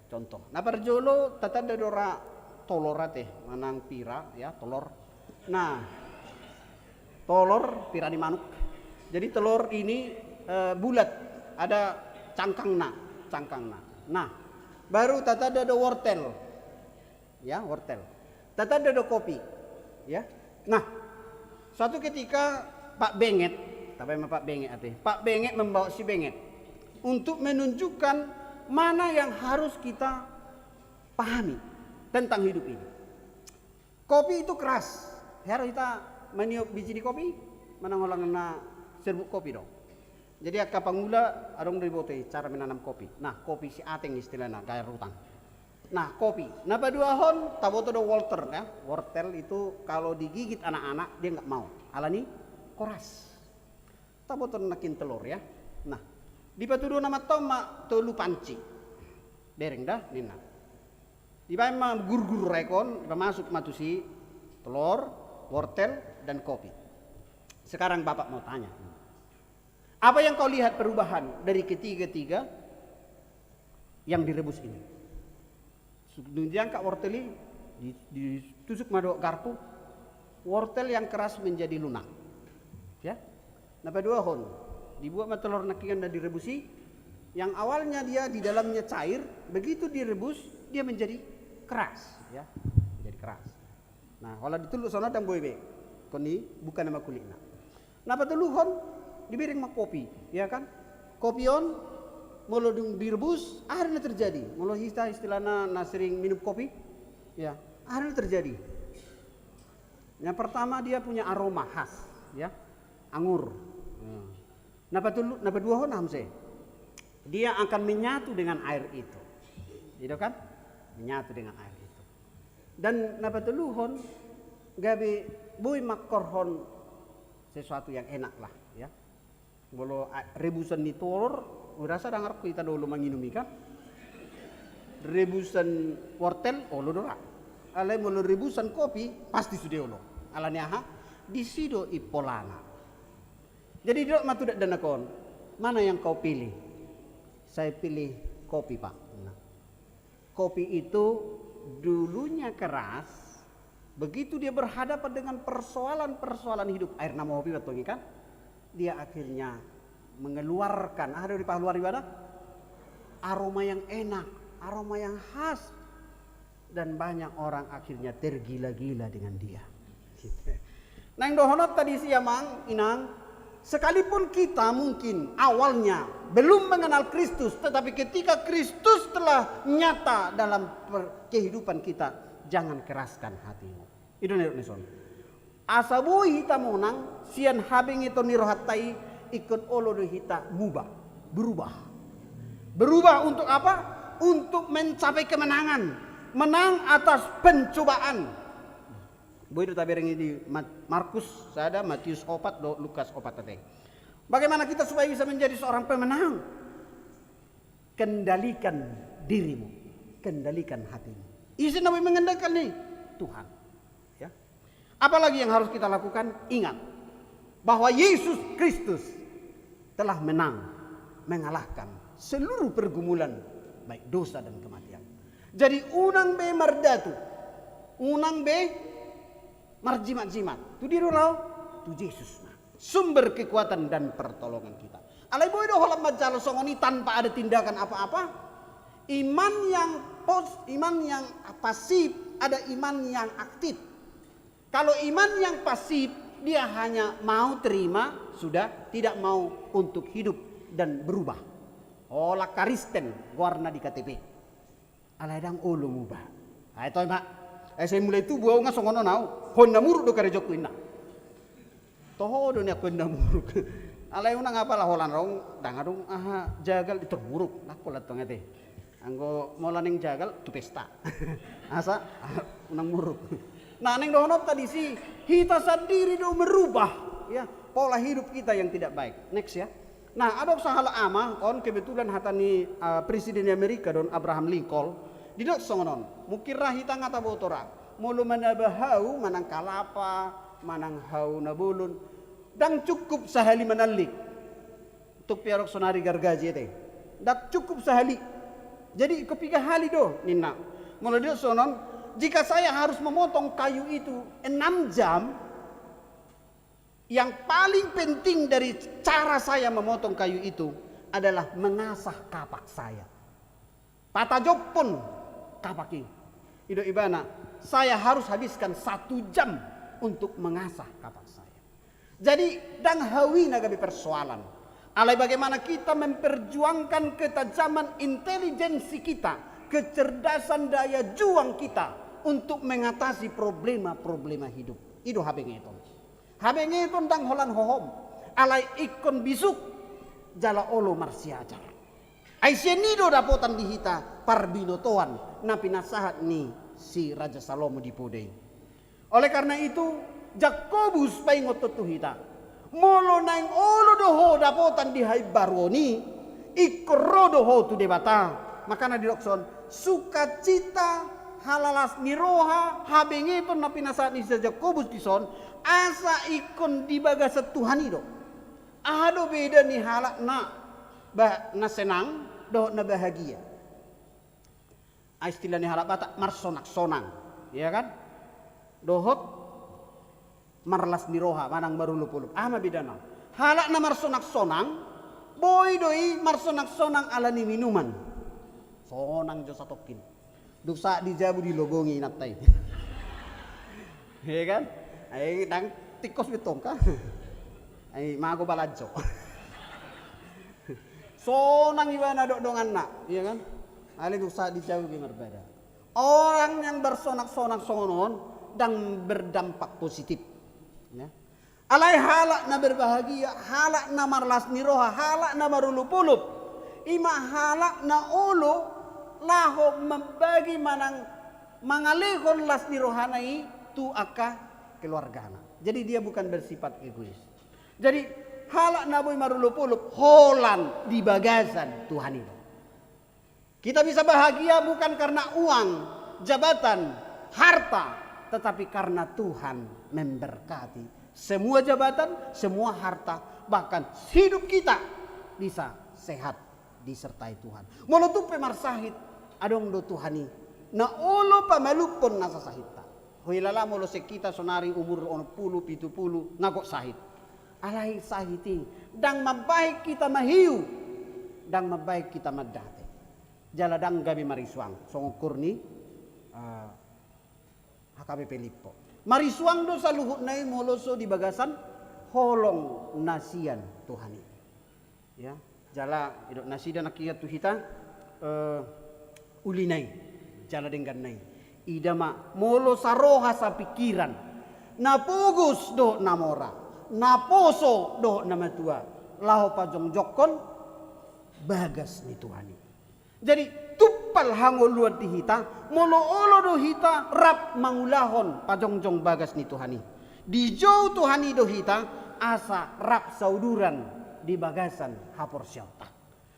Contoh. Na parjolo tatanda dora tolorate manang pira ya tolor. Nah. Tolor pira di manuk. Jadi telur ini bulat ada cangkangna. Nah, baru tata ada wortel. Ya, wortel. Tata ada kopi. Ya. Nah, suatu ketika Pak Benget, tapi Pak Benget ate. Pak Benget membawa si Benget untuk menunjukkan mana yang harus kita pahami tentang hidup ini. Kopi itu keras. Harus kita meniup biji di kopi, mana ngolang na serbuk kopi dong. Jadi akka pangula adong dari bote cara menanam kopi. Nah, kopi si ateng istilahnya gaya rutang. Nah, kopi. Nah, paduahon taboto do wortel ya. Wortel itu kalau digigit anak-anak dia nggak mau. Alani koras. Taboto nakin telur ya. Nah, di patudo nama toma tolu panci. Dereng dah nina. Di bayam gur-gur rekon termasuk matusi telur, wortel dan kopi. Sekarang Bapak mau tanya. Apa yang kau lihat perubahan dari ketiga-tiga yang direbus ini? Nunjang kak worteli ditusuk madu garpu, wortel yang keras menjadi lunak. Ya, napa dua hon dibuat telur nakingan dan direbusi. Yang awalnya dia di dalamnya cair, begitu direbus dia menjadi keras. Ya, menjadi keras. Nah, kalau dituluk sana dan boybe, koni bukan nama kulitnya. Napa teluhon? Dibiring mak kopi, ya kan? Kopion, molo direbus, akhirnya terjadi. Molo istilahnya sering minum kopi, ya, akhirnya terjadi. Yang pertama dia punya aroma khas, ya, anggur. Napa dua hon hamse? Dia akan menyatu dengan air itu, gitu kan? Menyatu dengan air itu. Dan napa teluhon, gabe boy makorhon sesuatu yang enak lah, ya. Bolo rebusan ni telur, rasa dengar kita dulu menginum ikan. Rebusan wortel, olo dora. Alai bolo rebusan kopi, pasti sudah olo. Alanya ha, di sido ipolana. Jadi dok matu dak danakon, mana yang kau pilih? Saya pilih kopi pak. Nah, kopi itu dulunya keras, begitu dia berhadapan dengan persoalan-persoalan hidup air nama kopi betul kan? Dia akhirnya mengeluarkan ada di luar ibadah aroma yang enak, aroma yang khas. dan banyak orang akhirnya tergila-gila dengan dia. Nang dohonot tadi siamang inang, sekalipun kita mungkin awalnya belum mengenal Kristus, tetapi ketika Kristus telah nyata dalam kehidupan kita, jangan keraskan hatimu. Itu nison. Asabui hita monang sian habing itu nirohatai ikut olo hita berubah. Berubah untuk apa? Untuk mencapai kemenangan. Menang atas pencobaan. Boy itu tabireng di Markus ada, Matius 4, Lukas 4 tadi. Bagaimana kita supaya bisa menjadi seorang pemenang? Kendalikan dirimu, kendalikan hatimu. Isi nabi mengendalikan nih Tuhan. Ya. Apalagi yang harus kita lakukan? Ingat bahwa Yesus Kristus telah menang, mengalahkan seluruh pergumulan baik dosa dan kematian. Jadi unang be mardatu, unang be marjimat-jimat. Tu dirurau, tu Yesus. Sumber kekuatan dan pertolongan kita. Alai boy doh holam majalo songoni tanpa ada tindakan apa-apa. Iman yang pasif, ada iman yang aktif. Kalau iman yang pasif, dia hanya mau terima, sudah tidak mau untuk hidup dan berubah. Olah karisten warna di KTP. Alai dang ulu mubah. Hai toy mak. Saya mulai itu buau nga songono nau. Honda muruk do kare jokku inna. Toho do nya honda muruk. Alai una ngapa lah holan rong dangadung aha jagal itu buruk. Nako lah tongete. Anggo mola ning jagal tu pesta. Asa unang muruk. Nah ning dohonop tadi sih kita sendiri do merubah ya pola hidup kita yang tidak baik. Next ya. Nah ada sahala ama kon kebetulan hatani Presiden Amerika don Abraham Lincoln. Didok songonon, mukir rahita ngata botora, mulu manabahau manang kalapa, manang hau nabulun, dan cukup sahali manalik. Tuk piarok sonari gargaji teh, dak cukup sahali. Jadi kepiga hali do, nina. Mulu didok sonon, jika saya harus memotong kayu itu 6 jam, yang paling penting dari cara saya memotong kayu itu adalah mengasah kapak saya. Patajok pun kapaki. Ido ibana, saya harus habiskan 1 jam untuk mengasah kapak saya. Jadi dang hawi nagabi persoalan. Alai bagaimana kita memperjuangkan ketajaman intelijensi kita, kecerdasan daya juang kita untuk mengatasi problema-problema hidup. Ido habenge itu. Habenge itu dang holan hohom. Alai ikon bisuk jala olo marsiajar. Aisyenido dapotan dihita parbinotoan na pinasahat ni si Raja Salomo di Podei. Oleh karena itu Jakobus paingot tuhita. Molo naing olo doho dapotan di haibaroni ikorodoho tu debata. Makana dirokson sukacita halalas niroha habengeton na pinasahat ni si Jakobus dison asa ikon di bagasa Tuhanido. Ado beda ni halak na senang doh na bahagia. Istilah ni halap bata marsonak-sonang, ya kan? Dohot marlas niroha manang marulupulup. Ama bidana. Halak na marsonak-sonang, boy doi marsonak-sonang ala ni minuman. Sonang jo satokin. Dusa dijabu dilogongi natay. Ya kan? Ay dang tikos bitong ka. Ay mago baladso. Sonang ibana dongan nak, iya kan? Ali dosa dijauh berbeda. Orang yang bersonak-sonak sonon dan berdampak positif. Ya. Alai halak na berbahagia, halak na marlas niroha, halak na marulupulup. Ima halak na ulu laho membagi manang mangalihon las nirohanai tu aka keluargana. Jadi dia bukan bersifat egois. Jadi halak naboy marulupulup holan di bagasan Tuhan itu. Kita bisa bahagia bukan karena uang, jabatan, harta, tetapi karena Tuhan memberkati semua jabatan, semua harta, bahkan hidup kita bisa sehat disertai Tuhan. Molotu pemarsahit adong do Tuhani na olo pamalupon nasa sahita. Hoilala molo sekita sonari umur 60, 70 ngagok sahit. Alai sahiti dang mabaik kita mahiu, dang mabaik kita madate. Jaladang gabi mariswang songokur ni HKBP Lipo. Mari suang do saluhut nai moloso di bagasan holong nasian Tuhani. Ya, jala idok nasidan akiyat tuhita ulinai jala denggan nai. Ida ma molo saroha sa pikiran. Napugus do namora. Naposo do nama tua. Laho pajong jokon bagas ni Tuhani. Jadi tupal hangoluan di hita, molo olo do hita rap mangulahon pajongjong bagas ni Tuhani. Di jauh Tuhani do hita asa rap sauduran di bagasan hapor syauta.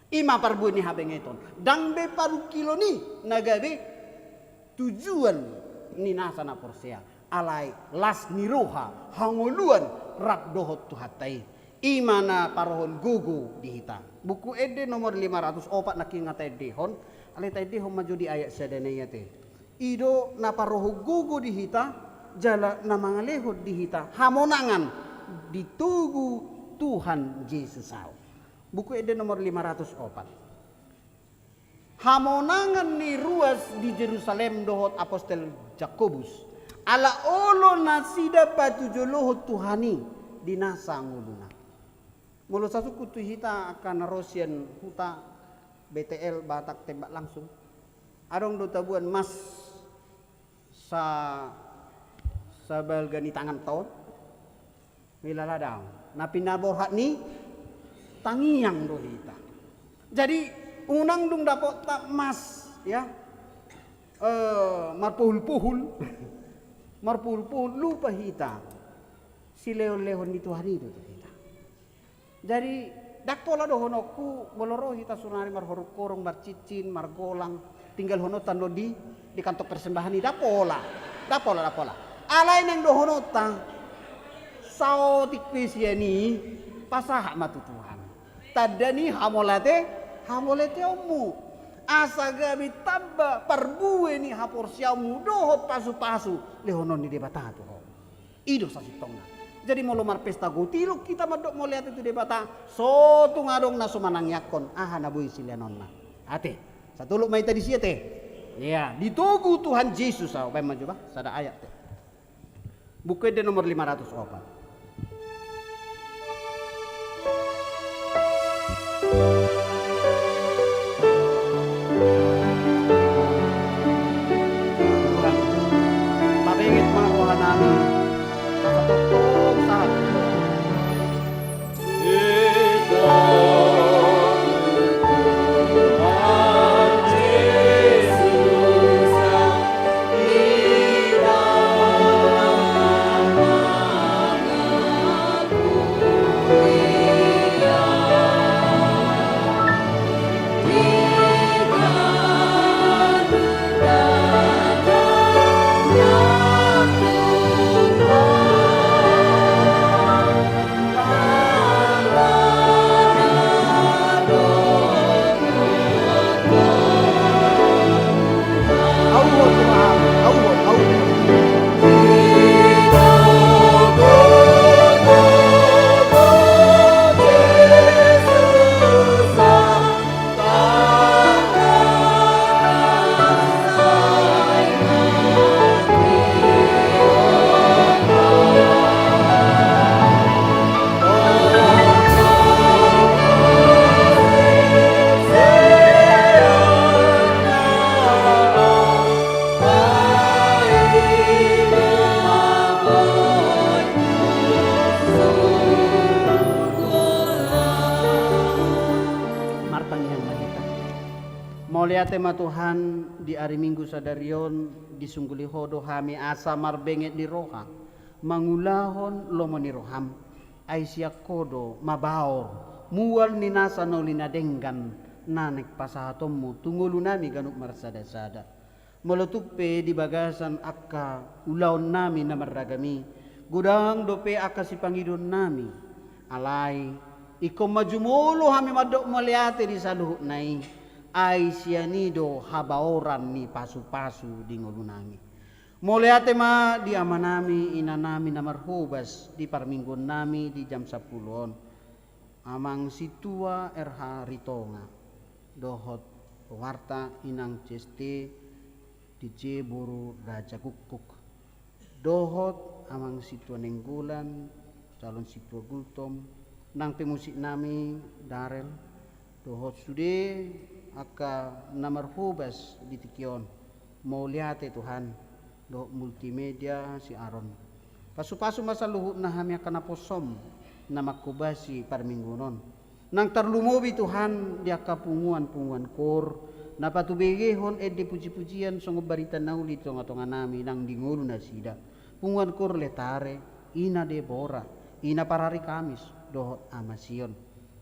Ima parbu ni habengeton. Dang be paru kilo ni nagabe tujuan ni nasa na porsea. Alai las niroha hangoluan rap dohot tuhatai. Imana parohon gugu di hita. Buku ede nomor 504 nakingat edehon. Ale tadi hom maju di ayat sadanaya te. Ido na paroho gugu di hita, jala na mangalehod di hita, hamonangan ditugu Tuhan Yesus au. Buku ede nomor 504. Hamonangan ni ruas di Jerusalem dohot apostel Jakobus. Ala olo nasida patujolohot Tuhani dinasa nguluna. Mulu sasuku tu hita akan rosian huta BTL Batak tembak langsung. Adong do tabuan mas sa balgani tangan tahun. Milaladang. Na pinaborhat ni tangiang do hita. Jadi unang dung dapot tak mas ya. Marpuhul-puhul. Marpuhul-puhul lupa hita. Si leon-leon itu hari itu hita. Jadi dakpola do honoku boloro hita sunari marhoruk korong marcicin margolang tinggal hono tando di kantor persembahan ni dapola. Alai neng do hono tang sao tikpesia ni pasah matu Tuhan. Tadani hamolate omu. Asa gabi tabba parbue ni hapor siamu dohot pasu-pasu lehonon ni debata tu ho. Ido sasitongna. Jadi mau lomar pesta gotilo kita madok mau lihat itu debata so tu ngadong na sumanang yakon na bui silianonna. Ate satu lu mai tadi sia teh. Ya, ditugu Tuhan Yesus au pay maju bah sada ayat teh. Buku de nomor 504. Pabengit mga kuha namin nakatotong sa atin. Tema Tuhan di hari Minggu sadarion disungguli hodo hami asa marbenget di roha mangulahon lomoni roham aisyah kodo mabaor mual ninasa nolina denggan nanek pasahatomu tungulu nami ganuk marsada-sada meletupe di bagasan akka ulaon nami namarragami gudang dope akka si pangidon nami alai ikom majumolo hami madok meliate di saluhut nai Aisyanido habaoran ni pasu-pasu di ngolunami. Moleate ma di amanami inanami namarhubas di parminggon nami di jam 10-on. Amang situa RH Ritonga. Dohot warta inang ceste DJ Buru Raja Kukuk. Dohot amang situa nenggulan, calon situa gultom, nang pemusik nami Darel. Dohot sude aka namar hubas di tikion. Mau lihat Tuhan, dohot multimedia si Aron. Pasu-pasu masa luhut na hami akan aposom na makubasi parminggunon. Nang tarlumobi Tuhan dia kapunguan-punguan kor na patubegehon di puji-pujian songo barita nauli tonga-tonga nami nang dingulu na sida. Punguan kor letare, ina Debora, ina parari Kamis, dohot amasion.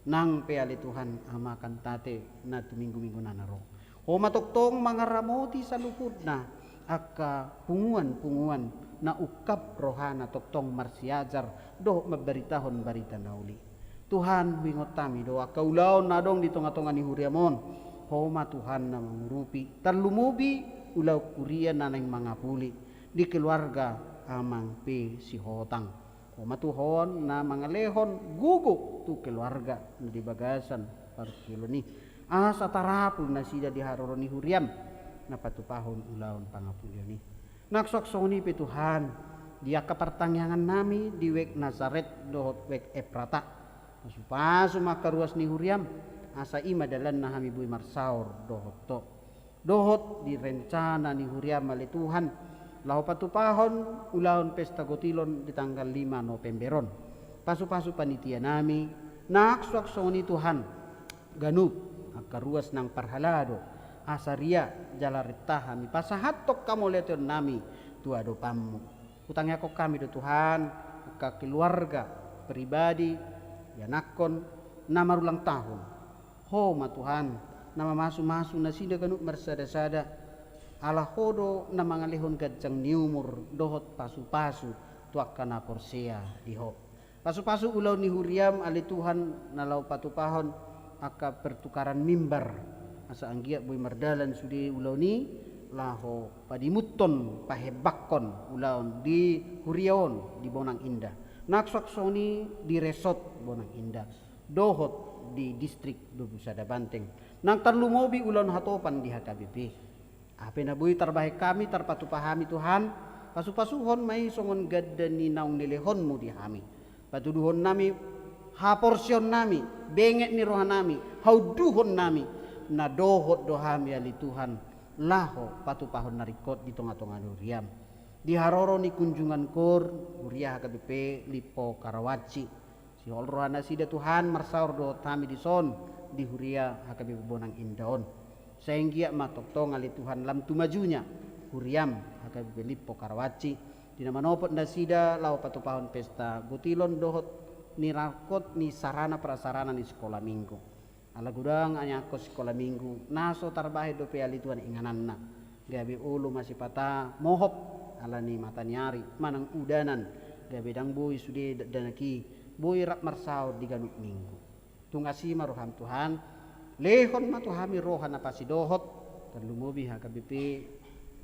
Nang peali Tuhan ama kantate na tuminggu-minggu nanaro. O matoktong mga ramoti sa lupud na aka punguan-punguan na ukap rohana toktong marsiajar do mabaritahon barita nauli. Tuhan wingot tami do akaulaw na dong di tonga-tonga ni Huriamon. Homa Tuhan na mangurupi tarlumubi ulaw kurian na ng mga puli di keluarga amang pe si hotang. Homa Tuhon na mga lehon gugo tu keluarga na di bagasan par kilo ni. Asa tarapul na sida di haroro ni Huriam na patupahon ulaw pangapulyo ni. Naksoksoni pe Tuhan dia kapartangyangan nami di wek Nazaret dohot wek Efrata. Pasu-pasu makaruas ni Huriam asa ima dalan na hami bui marsaur dohot to. Dohot di rencana ni Huriam mali Tuhan lahu patupahon ulaon pesta gotilon di tanggal 5 Novemberon. Pasu-pasu panitia nami naksoksoni Tuhan ganup akaruas ng parhalado asaria jalarita hami pasahatok kamo leton nami tuado pamu. Utangnya kok kami do Tuhan ka keluarga pribadi yanakon na marulang tahun. Homa Tuhan nama masu-masu na sida ganuk marsada-sada ala hodo na mga lehon gadjang niumur dohot pasu-pasu tuak kana porsea diho. Pasu-pasu ulaw ni Huriam ali Tuhan nalau patupahon aka pertukaran mimbar asa anggia boy mardalan sudi ulaw ni laho padimuton pahebakkon ulaw di Huriaon di Bonang Indah. Naksoksoni di resort Bonang Indah. Dohot di distrik Dubusada Banteng. Nang tarlumobi ulon hatopan di HKBP. Ape na buhi tarbahe kami tarpatupahami Tuhan. Pasu-pasuhon may songon gadda ni naung nilehon mo di hami. Patuduhon nami haporsyon nami. Benget ni rohan nami. Hauduhon nami. Na dohot dohami ali Tuhan. Laho patupahon narikot di tonga-tonga Huriam. Di haroro ni kunjungan kor Huria HKBP Lipo Karawaci. Si holrohana sida Tuhan marsaur do tami di son di Huria HKBP Bonang Indaon. Sehingga matoktong ali Tuhan lam tumajunya Huriam HKBP Lipo Karawaci. Di nama nopot na sida lau patupahon pesta gotilon dohot ni rakot ni sarana prasarana ni sekolah minggu. Ala gudang anyako sekolah minggu naso tarbahe do pe ali Tuhan ingananna. Gabi ulu masih patah mohop ala ni matanyari manang udanan gabi dang boy sude danaki boy rak marsaur di ganuk minggu. Tungasi maroham Tuhan lehon matuhami rohan apa si dohot terlumubi HKBP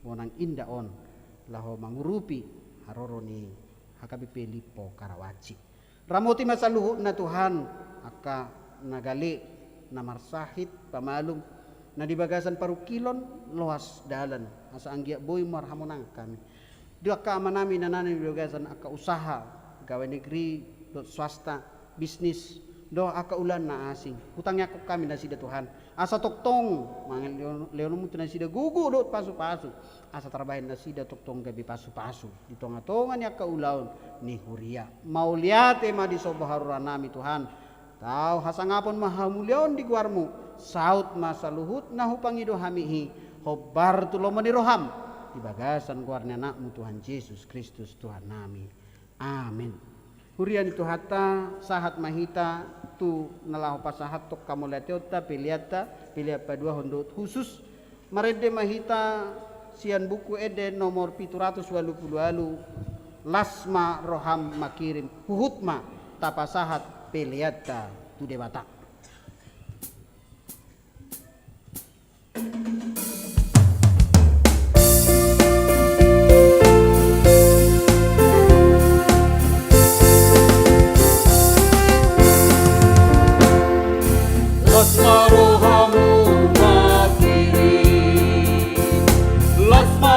Bonang Indah on laho mangurupi haroro ni HKBP Lipo Karawaci. Ramoti masaluhu na Tuhan aka nagali na marsahit pamalum na di bagasan parukilon loas dalan asa anggia boy marhamonang kami. Dia ka manami nanani di bagasan aka usaha gawe negeri dot swasta bisnis do aka ulan na asing hutangnya ko kami na sida Tuhan asa toktong mangen leono mutu na sida gugu dot pasu-pasu asa tarbahin na sida toktong gabi pasu-pasu di tonga-tonga nya ka ulaon ni Huria mau liate ma di sobaharura nami Tuhan tau hasangapon mahamulyaon di guarmu saut masaluhut na hupangido hamihi hobar tulo maniroham di bagasan guarnya nakmu Tuhan Yesus Kristus Tuhan nami amin. Hurian itu hata sahat mahita tu nalahu pasahat tok kamulatiota piliata piliapa dua hondot khusus marede mahita sian buku ede nomor 782 lasma roham makirim huhutma tapasahat piliata tu debata. Lasma rohamu makirim, lasma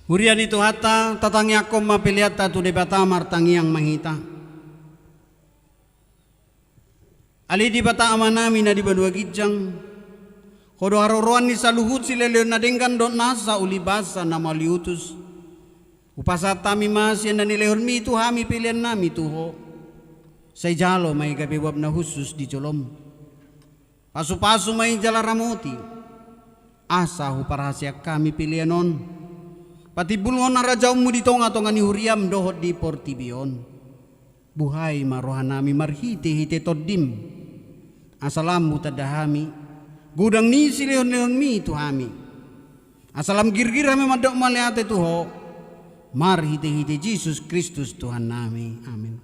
Hurian itu hata tatangi akom mapiliata tu debata martangi yang mahita. Ali di bata amanami na di badua gijang. Kodo haroroan ni saluhut sila leon na dengkan dot nasa ulibasa na maliutus. Upasata mi masyan na nilehon mi itu hami pilihan nami tuho. Say jalo may gabiwab na husus di jolom. Pasu-pasu may jala ramoti. Asa huparasya kami pilihanon. Pati bulngon na rajaw mo dito nga tonga ni huriam dohot di portibion. Buhay marohan nami marhiti-hiti todim. Asalam mutadahami. Gudang ni silehon-lehon mi itu hami. Asalam girgir hami madok maliate tuho. Marhiti-hiti Jesus Kristus Tuhan nami. Amin.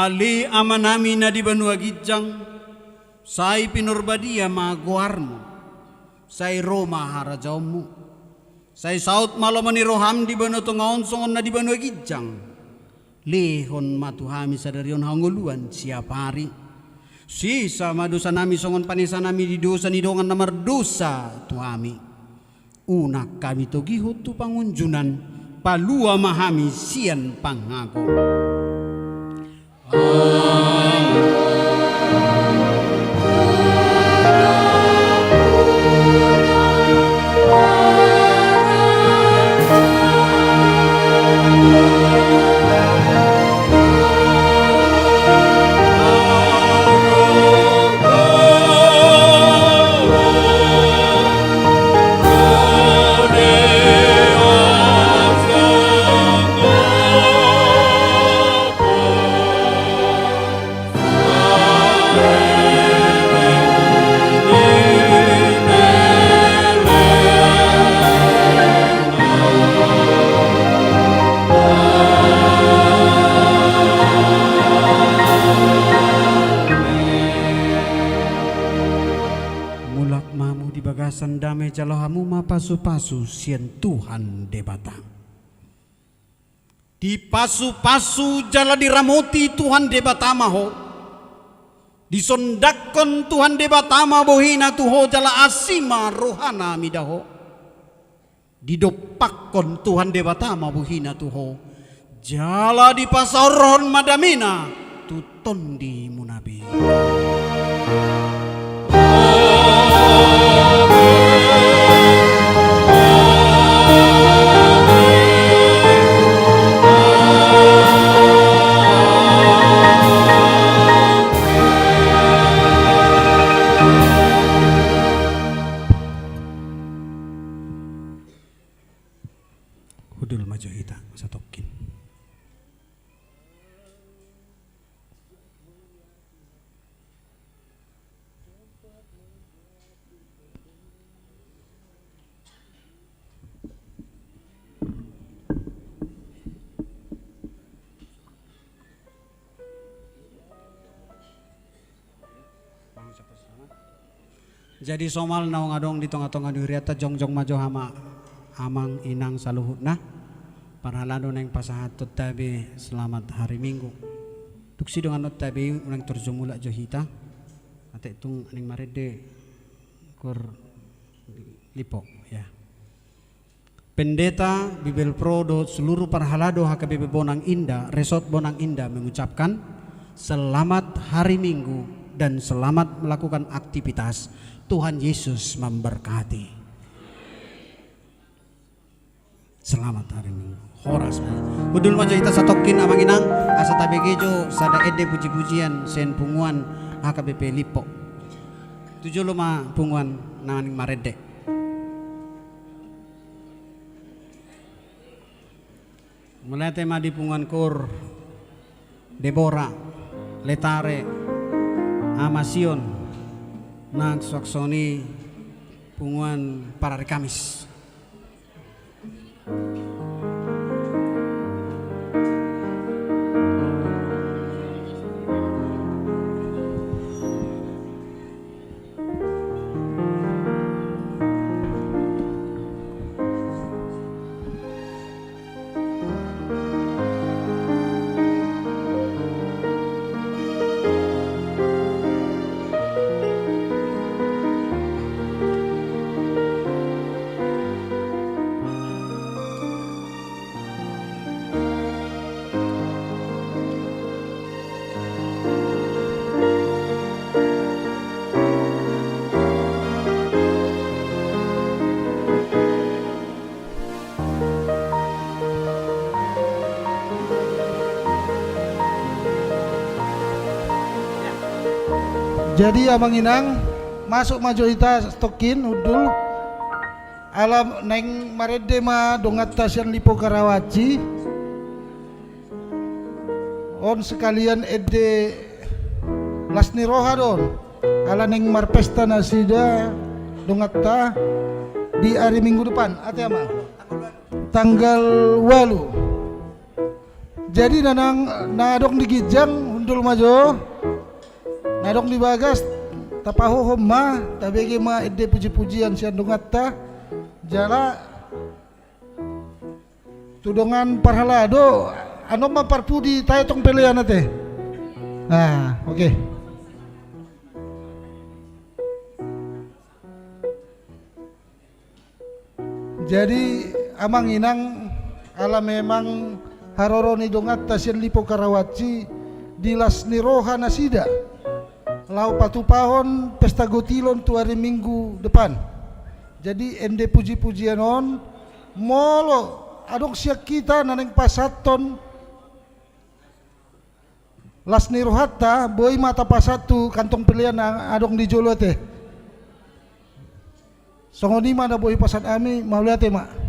Ali amanami na di banua gijang, say pinurbadia maguarmo, say Roma harajawmu, say saut malamani roham di banu tongaon songon na di banua gijang, lehon matuhami sadarion hanguluan siap hari, sisa madosa nami songon panisa nami di dosa ni dongan namar dosa tuhami, unak kami togihot tu pangunjunan, palua mahami sian pangago. Sandame jalahamu mapasu-pasu sien Tuhan debata. Di pasu-pasu jala diramoti Tuhan debata maho. Disondakon Tuhan debata ma bohina tuho jala asima rohana midaho. Didopakon Tuhan debata ma bohina tuho. Jala di pasaron madamina tuton di munabi. Hudul maju hita satokin. Jadi somal naung adong di tengah-tengah duriata jongjong maju hama amang inang saluhut nah parhalado neng pasahatot tabi selamat hari Minggu tuksi dengan not tabi unang terjumula johita ate tung neng marede kur lipo ya pendeta Bibel Pro do seluruh parhalado HKBP Bonang Indah Resort Bonang Indah mengucapkan selamat hari Minggu dan selamat melakukan aktivitas. Tuhan Yesus memberkati. Selamat hari Minggu. Horas. Kudul majo kita satokin amang inang asa tabegejo sada ede puji-pujian sen punguan HKBP Lipo. 75 punguan naning marede. Mulai tema di punguan kur Debora, Letare, Amasion, nang saksoni punguan para hari Kamis. Jadi abang inang masuk majoritas stokin udul alam neng marede ma dongat tasian lipo Karawaci on sekalian ede lasni roha don ala neng marpesta nasida dongat ta di hari minggu depan ate ama tanggal 8. Jadi nanang nadok di Gijang undul majo nadok di Bagas tapaho homma tabege ma ede puji-pujian sian dongat ta jala tudongan parhalado ano ma parpudi tayo tong pelean ate. Nah, oke. Jadi amang inang ala memang haroroni dongat ta sian lipo Karawaci di lasni roha nasida lau patupahon pesta gotilon tu hari minggu depan. Jadi ende puji-pujian on molo adok siak kita naneng pasaton lasni rohata boy mata pasatu kantong pilihan adok di jolo teh songoni mana boy pasat ami mau lihat mak.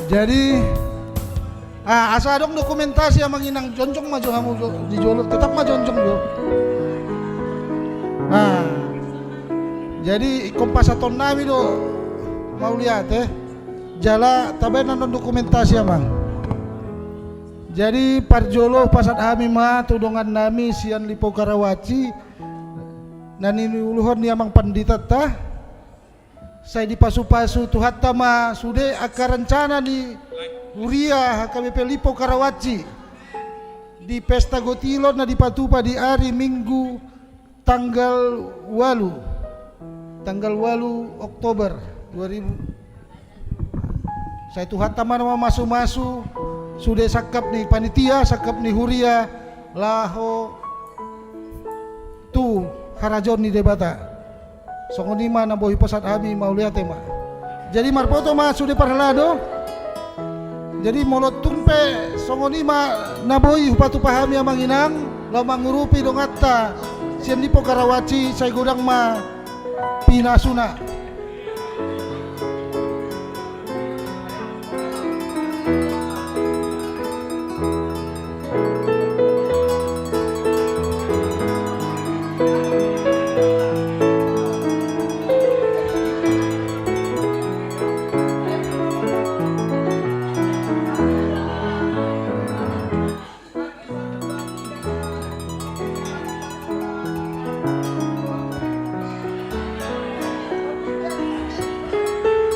Jadi asa dong dokumentasi amang inang joncong maju kamu di jolo tetap mah joncong jo. Jadi kompasaton nami do mau lihat jala tabe nonton dokumentasi amang. Jadi parjolo pasat kami mah tudongan nami sian lipo Karawaci nani uluhon ni amang pandita tah saya dipasu-pasu tuhat tama sude akar rencana di Uria HKBP Lipo Karawaci di pesta Gotilon na dipatupa di hari Minggu tanggal 8 Oktober 2000 saya tuhat tama nama masu-masu sudah sakap ni panitia sakap ni Huria laho tu harajon ni debata songonima na bohi pasat kami mau lihat ma jadi marpoto ma sudah parhalado jadi molot tumpe songonima na bohi upatu pahami amang inang lo mangurupi dongatta sian lipo Karawaci saya godang ma pinasuna.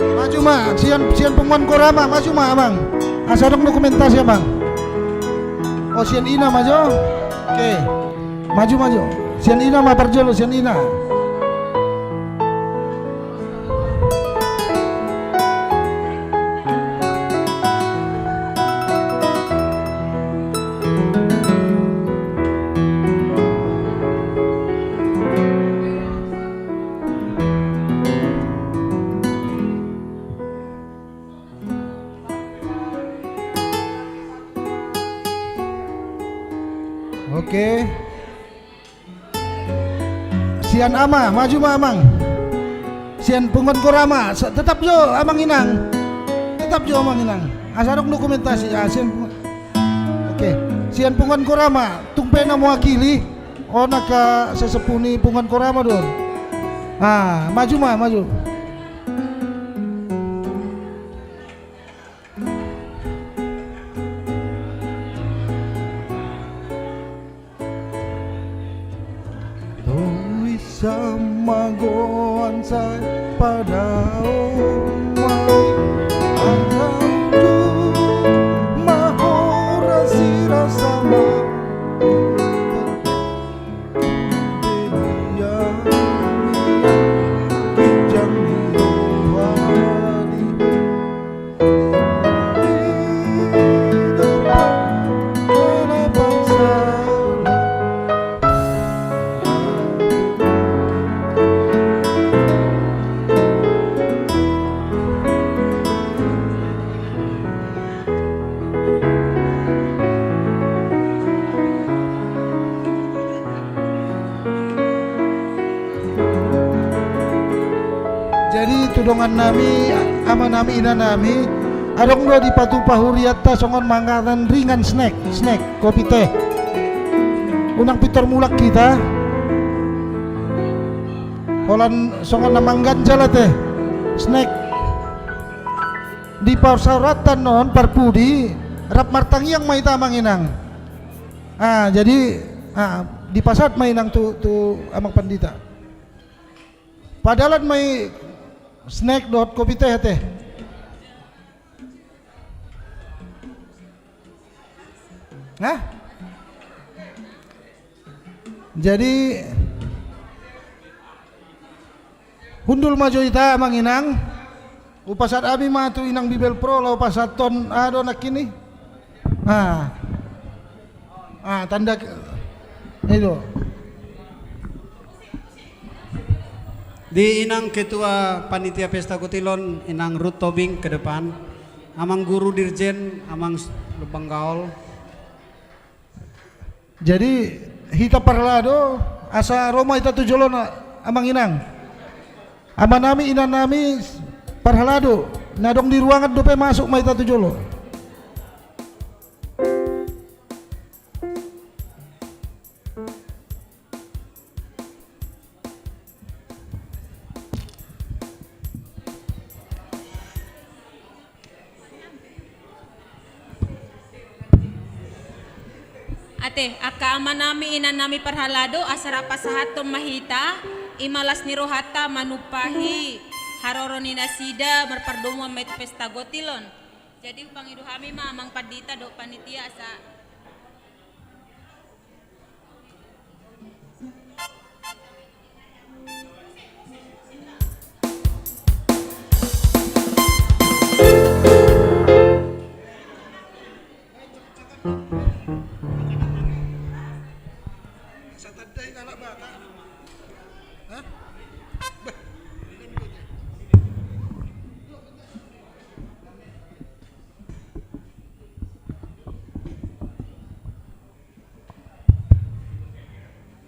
Maju ma, sian penguan korama, maju ma abang. Asadong dokumentasi abang. Oh sian ina maju. Oke. Maju. Sian ina ma parjolo sian ina. Oke. Sian ama, maju ma amang. Sian pungon korama, tetap jo amang inang. Tetap jo amang inang. Asadok dokumentasi sian. Oke. Sian pungon korama, tungpena mewakili ona ka sesepuni pungon korama dor. Maju ma, maju. Samagoan saya pada umai Angkau mahora sira sama kijang niwani jadi tudongan nami ama nami ina nami adong do di patupa huriatta songon mangatan ringan snack kopi teh unang pitor mulak kita holan songon namang ganjala teh snack di pausaratan non parpudi rap martangiang may tamang inang jadi di pasat may inang tu amang pandita padalan may snack dot kopi teh teh. Jadi hundul maju ita amang inang upasat abi mah tu inang bibel pro lau pasaton ado nak kini. Tanda itu. Di inang ketua panitia pesta Gotilon inang Ruth Tobing ke depan, amang guru dirjen, amang lubang gaul. Jadi hita parlado asa Roma ita tujolon amang inang. Ama nami ina nami parhalado Nadong di ruangan dope masuk mai tatu jolo. Ate, aka ama nami ina nami parhalado asara pasahat tom mahita imalas ni rohata manupahi haroro ni nasida merpardomo met pesta gotilon. Jadi pangidu kami mamang padita do panitia asa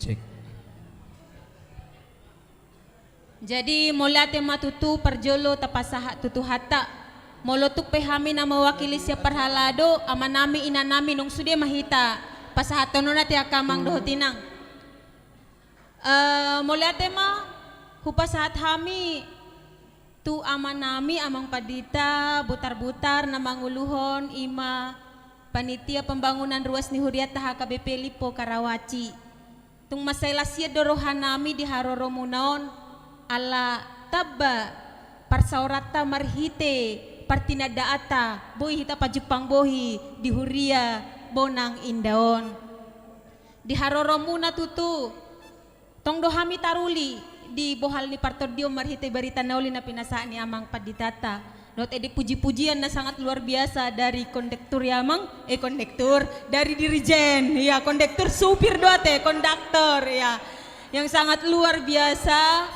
Cek. jadi molate matutu perjolo tapasaha tutu hata molotuk pehami na mewakili siya parhalado amanami inanami nung sude mahita pasahatono na ti akamang dohotinang molate ma hupasahat hami tu amanami amang padita butar-butar na manguluhon ima panitia pembangunan ruas ni Huriat taha KBP Lipo Karawaci tung masayla siya dorohan nami di haroro munaon ala tabba parsaurata marhite partinadaata boy hita pa Jepang bohi di Huria bonang indaon di haroro muna tutu tong dohami taruli di bohal ni partordio marhite barita nauli na pinasaan ni amang paditata not edi puji-pujian na sangat luar biasa dari kondektur yamang kondektur dari dirijen ya kondektur supir doate konduktor ya yang sangat luar biasa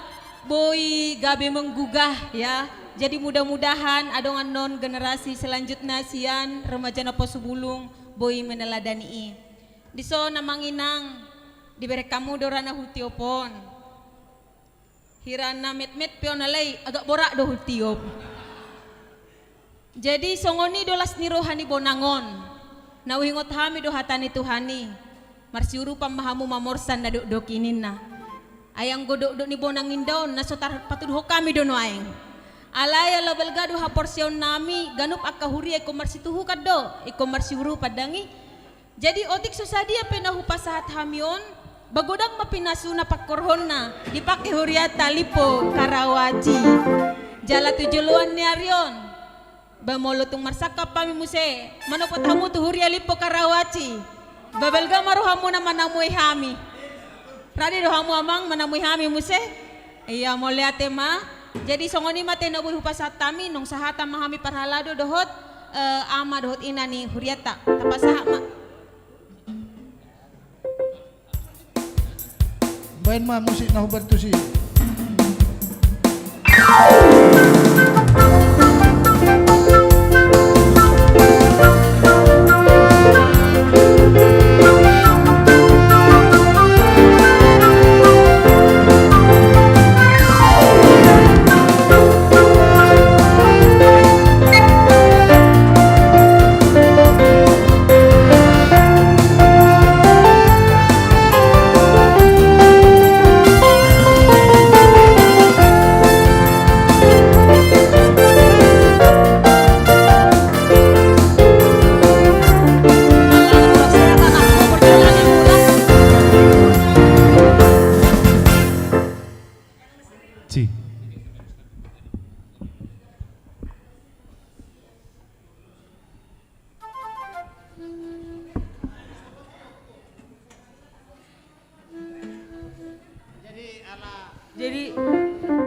boy gabe menggugah ya jadi mudah-mudahan adongan non generasi selanjutnya sian remaja na posubulung boy meneladani di so namanginang diberi kamu dorana hutiopon hirana met-met pionalay agak borak do hutiop. Jadi songoni dolas ni rohani bonangon nawingot hami do hatani tuhani marsiuru pamahamu mamorsan na dokinin na ayang godok do ni bonangin daon nasotar patudho kami dono ayang alaya labelgado ha porsyon nami ganup akahuri eko marsituhu kaddo eko marsiuru padangi jadi otik susadia penahu pasahat hamion bagodang mapinasuna pakorhon na dipake Huriata Lipo Karawaci jala tujuluan ni Arion bamolotong marsaka pami muse manopot hamu tu Huria Lipo Karawaci babelga maruhamu na manamui hami radi do hamu amang manamui hami muse iya moleate ma jadi songoni mate na buhi hupasat tami nung sahata mahami parhalado dohot ama dohot inani Huriata tapasaha ma Bain ma musik na hubertu si.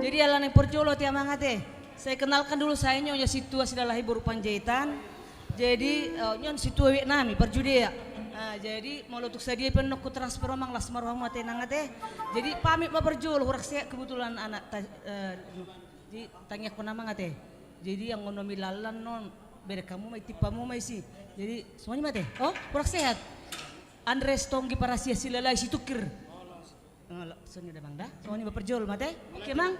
Jadi ala nang perjolo ti amangate. Saya kenalkan dulu saya nyonya situasi dalahi baru Panjaitan. Jadi nyon situa nami perjudea. Jadi mau lutuk sadia penok ku transfer mang las marwang mate nangate. Jadi pamit ma perjolo hurak saya kebetulan anak di tanya ko nama ngate. Jadi yang ngono milalan non bere kamu mai tipamu mai si. Jadi semuanya mate. Oh, hurak sehat. Andres tonggi parasia silalai situkir. Soalnya udah bang dah, soalnya baperjol mate. Oke mang.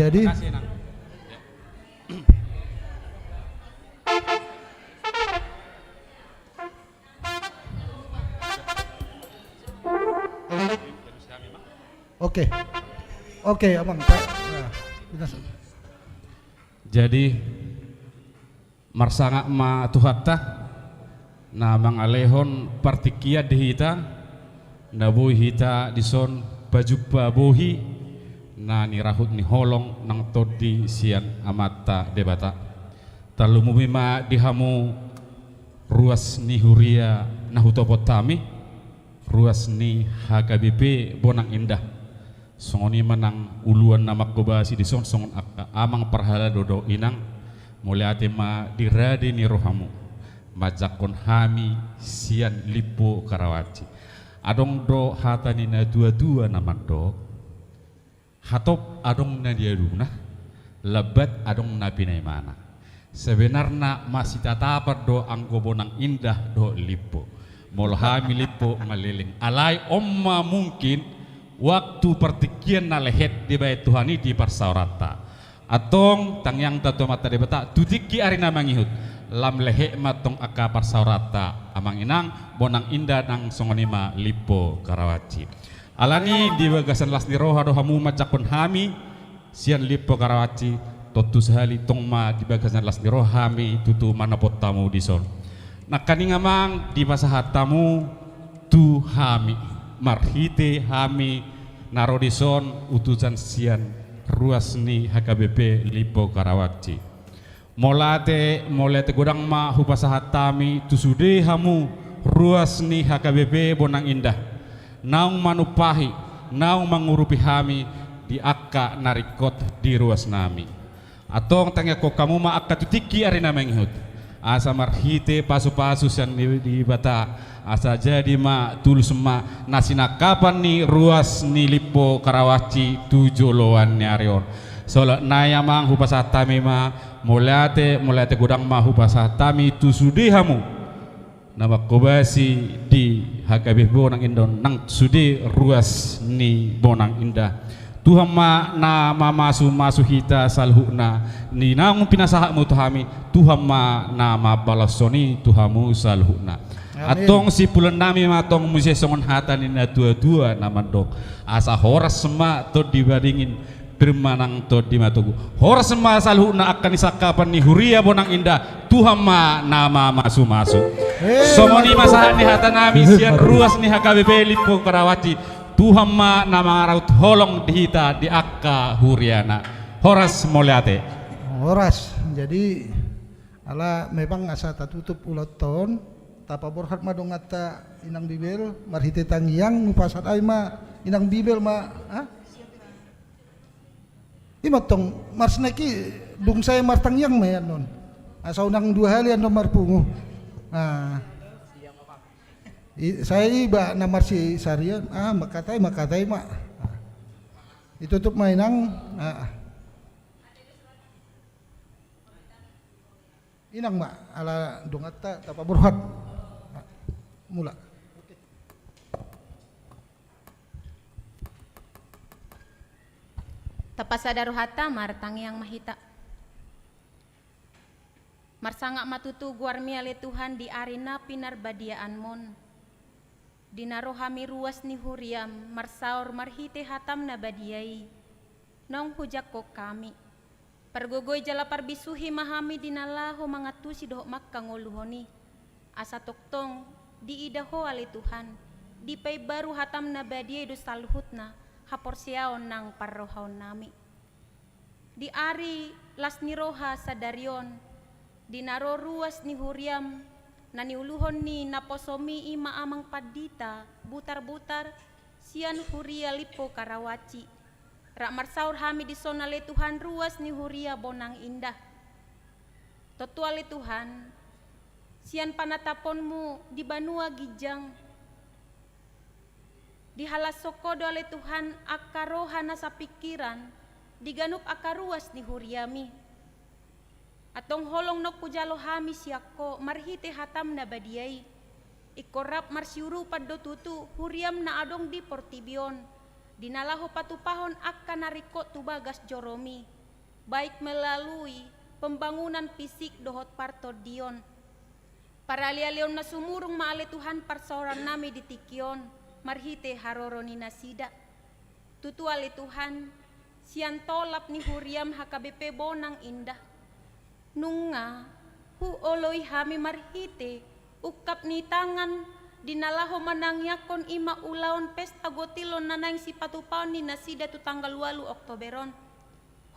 Jadi Makasih, Nang. oke. Oke, Amang. Pak. Nah, kita- Jadi marsanga ma tuhatta na mangalehon partikia dihita na boy hita dison bajuppa bohi na nirahut ni holong nang todi sian amata debata talumumima dihamu ruas ni huria na hutopotami ruas ni HKBP Bonang Indah songoni manang uluan namak kobasi di songon amang perhala dodo inang mulai ate ma diradi ni rohamu majakon hami sian lipo karawaci adong do hatani na dua-dua naman do hatop adong na diaduna lebat adong na pinay mana sebenarnya masih tatapat do anggo Bonang Indah do lipo molo hami lipo ngaliling alai omma mungkin waktu pertikian na lehet di bait Tuhan di parsaurata atong tangyang tato mata debata tutiki arina mangihut lam lehe matong aka parsaurata amang inang Bonang Indah nang songonima lipo karawaci alani di bagasan las niroha do hamu macakon hami sian lipo karawaci totu sehali tongma di bagasan las niroha hami tutu manapot tamu di son nakaning amang di pasahat tamu tu hami marhite hami narodison utusan sian ruas ni HKBP lipo karawaci molate godang ma hupasahat tami tusude hamu ruas ni HKBP Bonang Indah naung manupahi naung mangurupi hami di akka narikot di ruas nami atong tangya ko kamu ma akka tutiki arina menghut asa marhite pasu-pasu sian di bata asa jadi ma tulus ma nasinakapan ni ruas ni lipo karawaci tujoloan ni arion sola naya mang hupasatami ma mulate godang ma hupasatami tusudihamu nama kobasi di HKBP Bonang Indah nang sudi ruas ni Bonang Indah Tuhan ma nama masu hita salhuna ni nang pinasahakmu tuhami Tuhan ma nama balasoni tuhamu salhuna atong si pulan nami matong musye songon hata ni na dua-dua naman dok asa horas sema to dibandingin bermanang to di matugu horas sema salhuna akan isakapan ni huria Bonang Indah Tuhan ma nama masu somoni masahan ni hata nami sian ruas ni HKBP lipo karawaci Tuhan ma nama raut holong dihita di akka huriana horas moliate horas. Jadi ala memang asa tatutup uloton tapa borhat madongata inang bibel marhite tangyang mupasat ay ma inang bibel ma imatong marsneki dung saya martangyang mayan non asa unang dua hali ano marpungo saya iba namar si Sarian makatay ma itutup mainang inang ma ala dongata tapa burhat mula Tapasadaru hata martang yang mahita marsanga matutu guarmi ale Tuhan di arena pinarbadiaan mon dinaro hami ruas ni huriam marsaur marhite hatam na badiai nong hujak ko kami pergogoy jala parbisuhi mahami dinalaho mangatu si doh makkangoluhoni asa toktong di idaho ale Tuhan di pay baru hatam na badiai do salhutna haporsiaon nang parrohaon nami di ari las niroha sadarion dinaro ruas ni huriam naniuluhon ni naposomi ima amang padita butar-butar sian huria lipo karawaci rak marsaur hami di sonale Tuhan ruas ni huria Bonang Indah totuale Tuhan sian panataponmu di banua gijang di halas sokodo ale Tuhan akarohana sa pikiran diganuk akaruas ni huriami atong holong nok pujalo hami siako marhite hatam na badiay ikorap marsiuru paddo tutu huriam na adong di portibion dinalaho patupahon akka nariko tubagas joromi baik melalui pembangunan fisik dohot parto dion. Para lialion na sumurong maali Tuhan parsoran nami di tikion, marhite haroro ni nasida. Tutuali Tuhan, siyan tolap ni huriam HKBP bonang indah. Nunga, huoloy hami marhite, ukap ni tangan, dinalaho manangyakon ima ulaon pesta gotilon nanang si patupaon ni nasida tu tanggal 8 Oktoberon.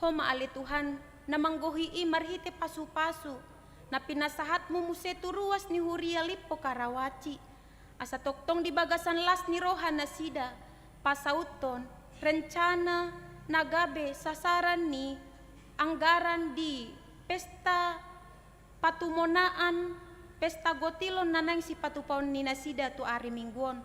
Ho maali Tuhan, namanggohi marhite pasu-pasu, na pinasahat mo musetu ruas ni Huria Lipo Karawaci. Asa toktong di bagasan las ni Roha nasida, pasauton, rencana, nagabe, sasaran ni, anggaran di, pesta, patumonaan, pesta gotilon nanang si patupaon ni nasida tu ari mingguon.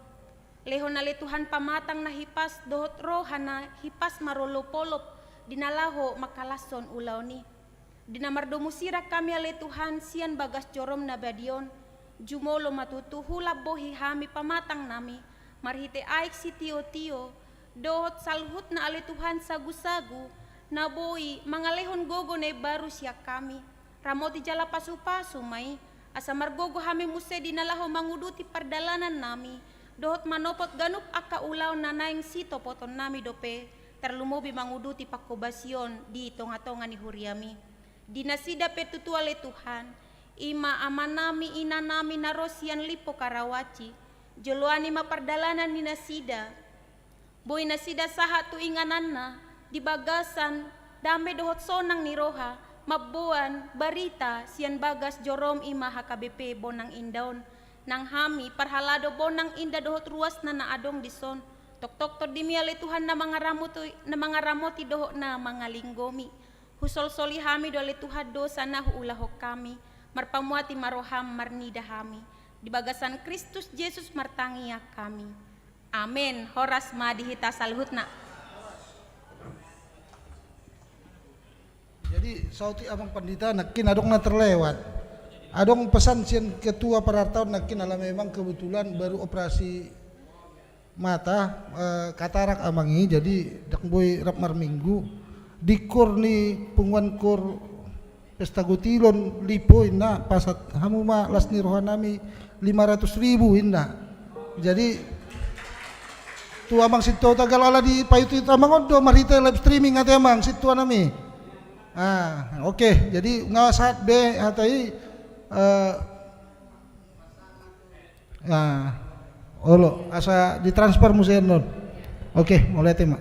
Lehon na Tuhan pamatang na hipas dohot Roha na hipas marolopolop, dinalaho makalason ulaw ni. Dinamardomusira kami ale Tuhan sian bagas jorom na badion, jumolo matutu hulab bohi hami pamatang nami, marhite aik si tio-tio, dohot salhut na ale Tuhan sagu-sagu, na boy mangalehon gogo na baru siya kami, ramoti jala pasu-pasu may, asa margogo hami muse dinalaho manguduti pardalanan nami, dohot manopot ganup aka ulaw na naing sito poton nami dope, terlumobi manguduti pakobasyon di tonga-tonga ni huriami. Dinasida petutuale Tuhan, ima amanami inanami narosian Lipo Karawaci, joloani mapardalanan ni nasida, boy nasida saha tu ingananna, di bagasan, dame dohot sonang ni Roha, mabuan, barita, sian bagas jorom ima HKBP bonang indaon, nang hami parhalado bonang inda dohot ruas na naadong dison, tok-tok to dimiale Tuhan na mga ramoti dohot na mga linggomi. Husol-soli hami dole Tuhan dosa na huulahok kami, marpamuati maroham marnida hami, di bagasan Kristus Yesus martangiya kami. Amen. Horas madihita salhutna. Jadi sauti abang pandita nakin adong na terlewat. Adong pesan sian ketua parartaun nakin ala memang kebetulan baru operasi mata katarak amangi, jadi dak boy rapmar minggu. Dikur ni punguan kur pesta gotilon Lipo inna pasat hamu ma las ni rohanami 500.000 inna. Jadi tu amang situ tagal ala di payutu amang ondo marita live streaming ate amang situ nami. Oke. Jadi ngawasat be hatai olo asa ditransfer museum non. Oke, mulai tema.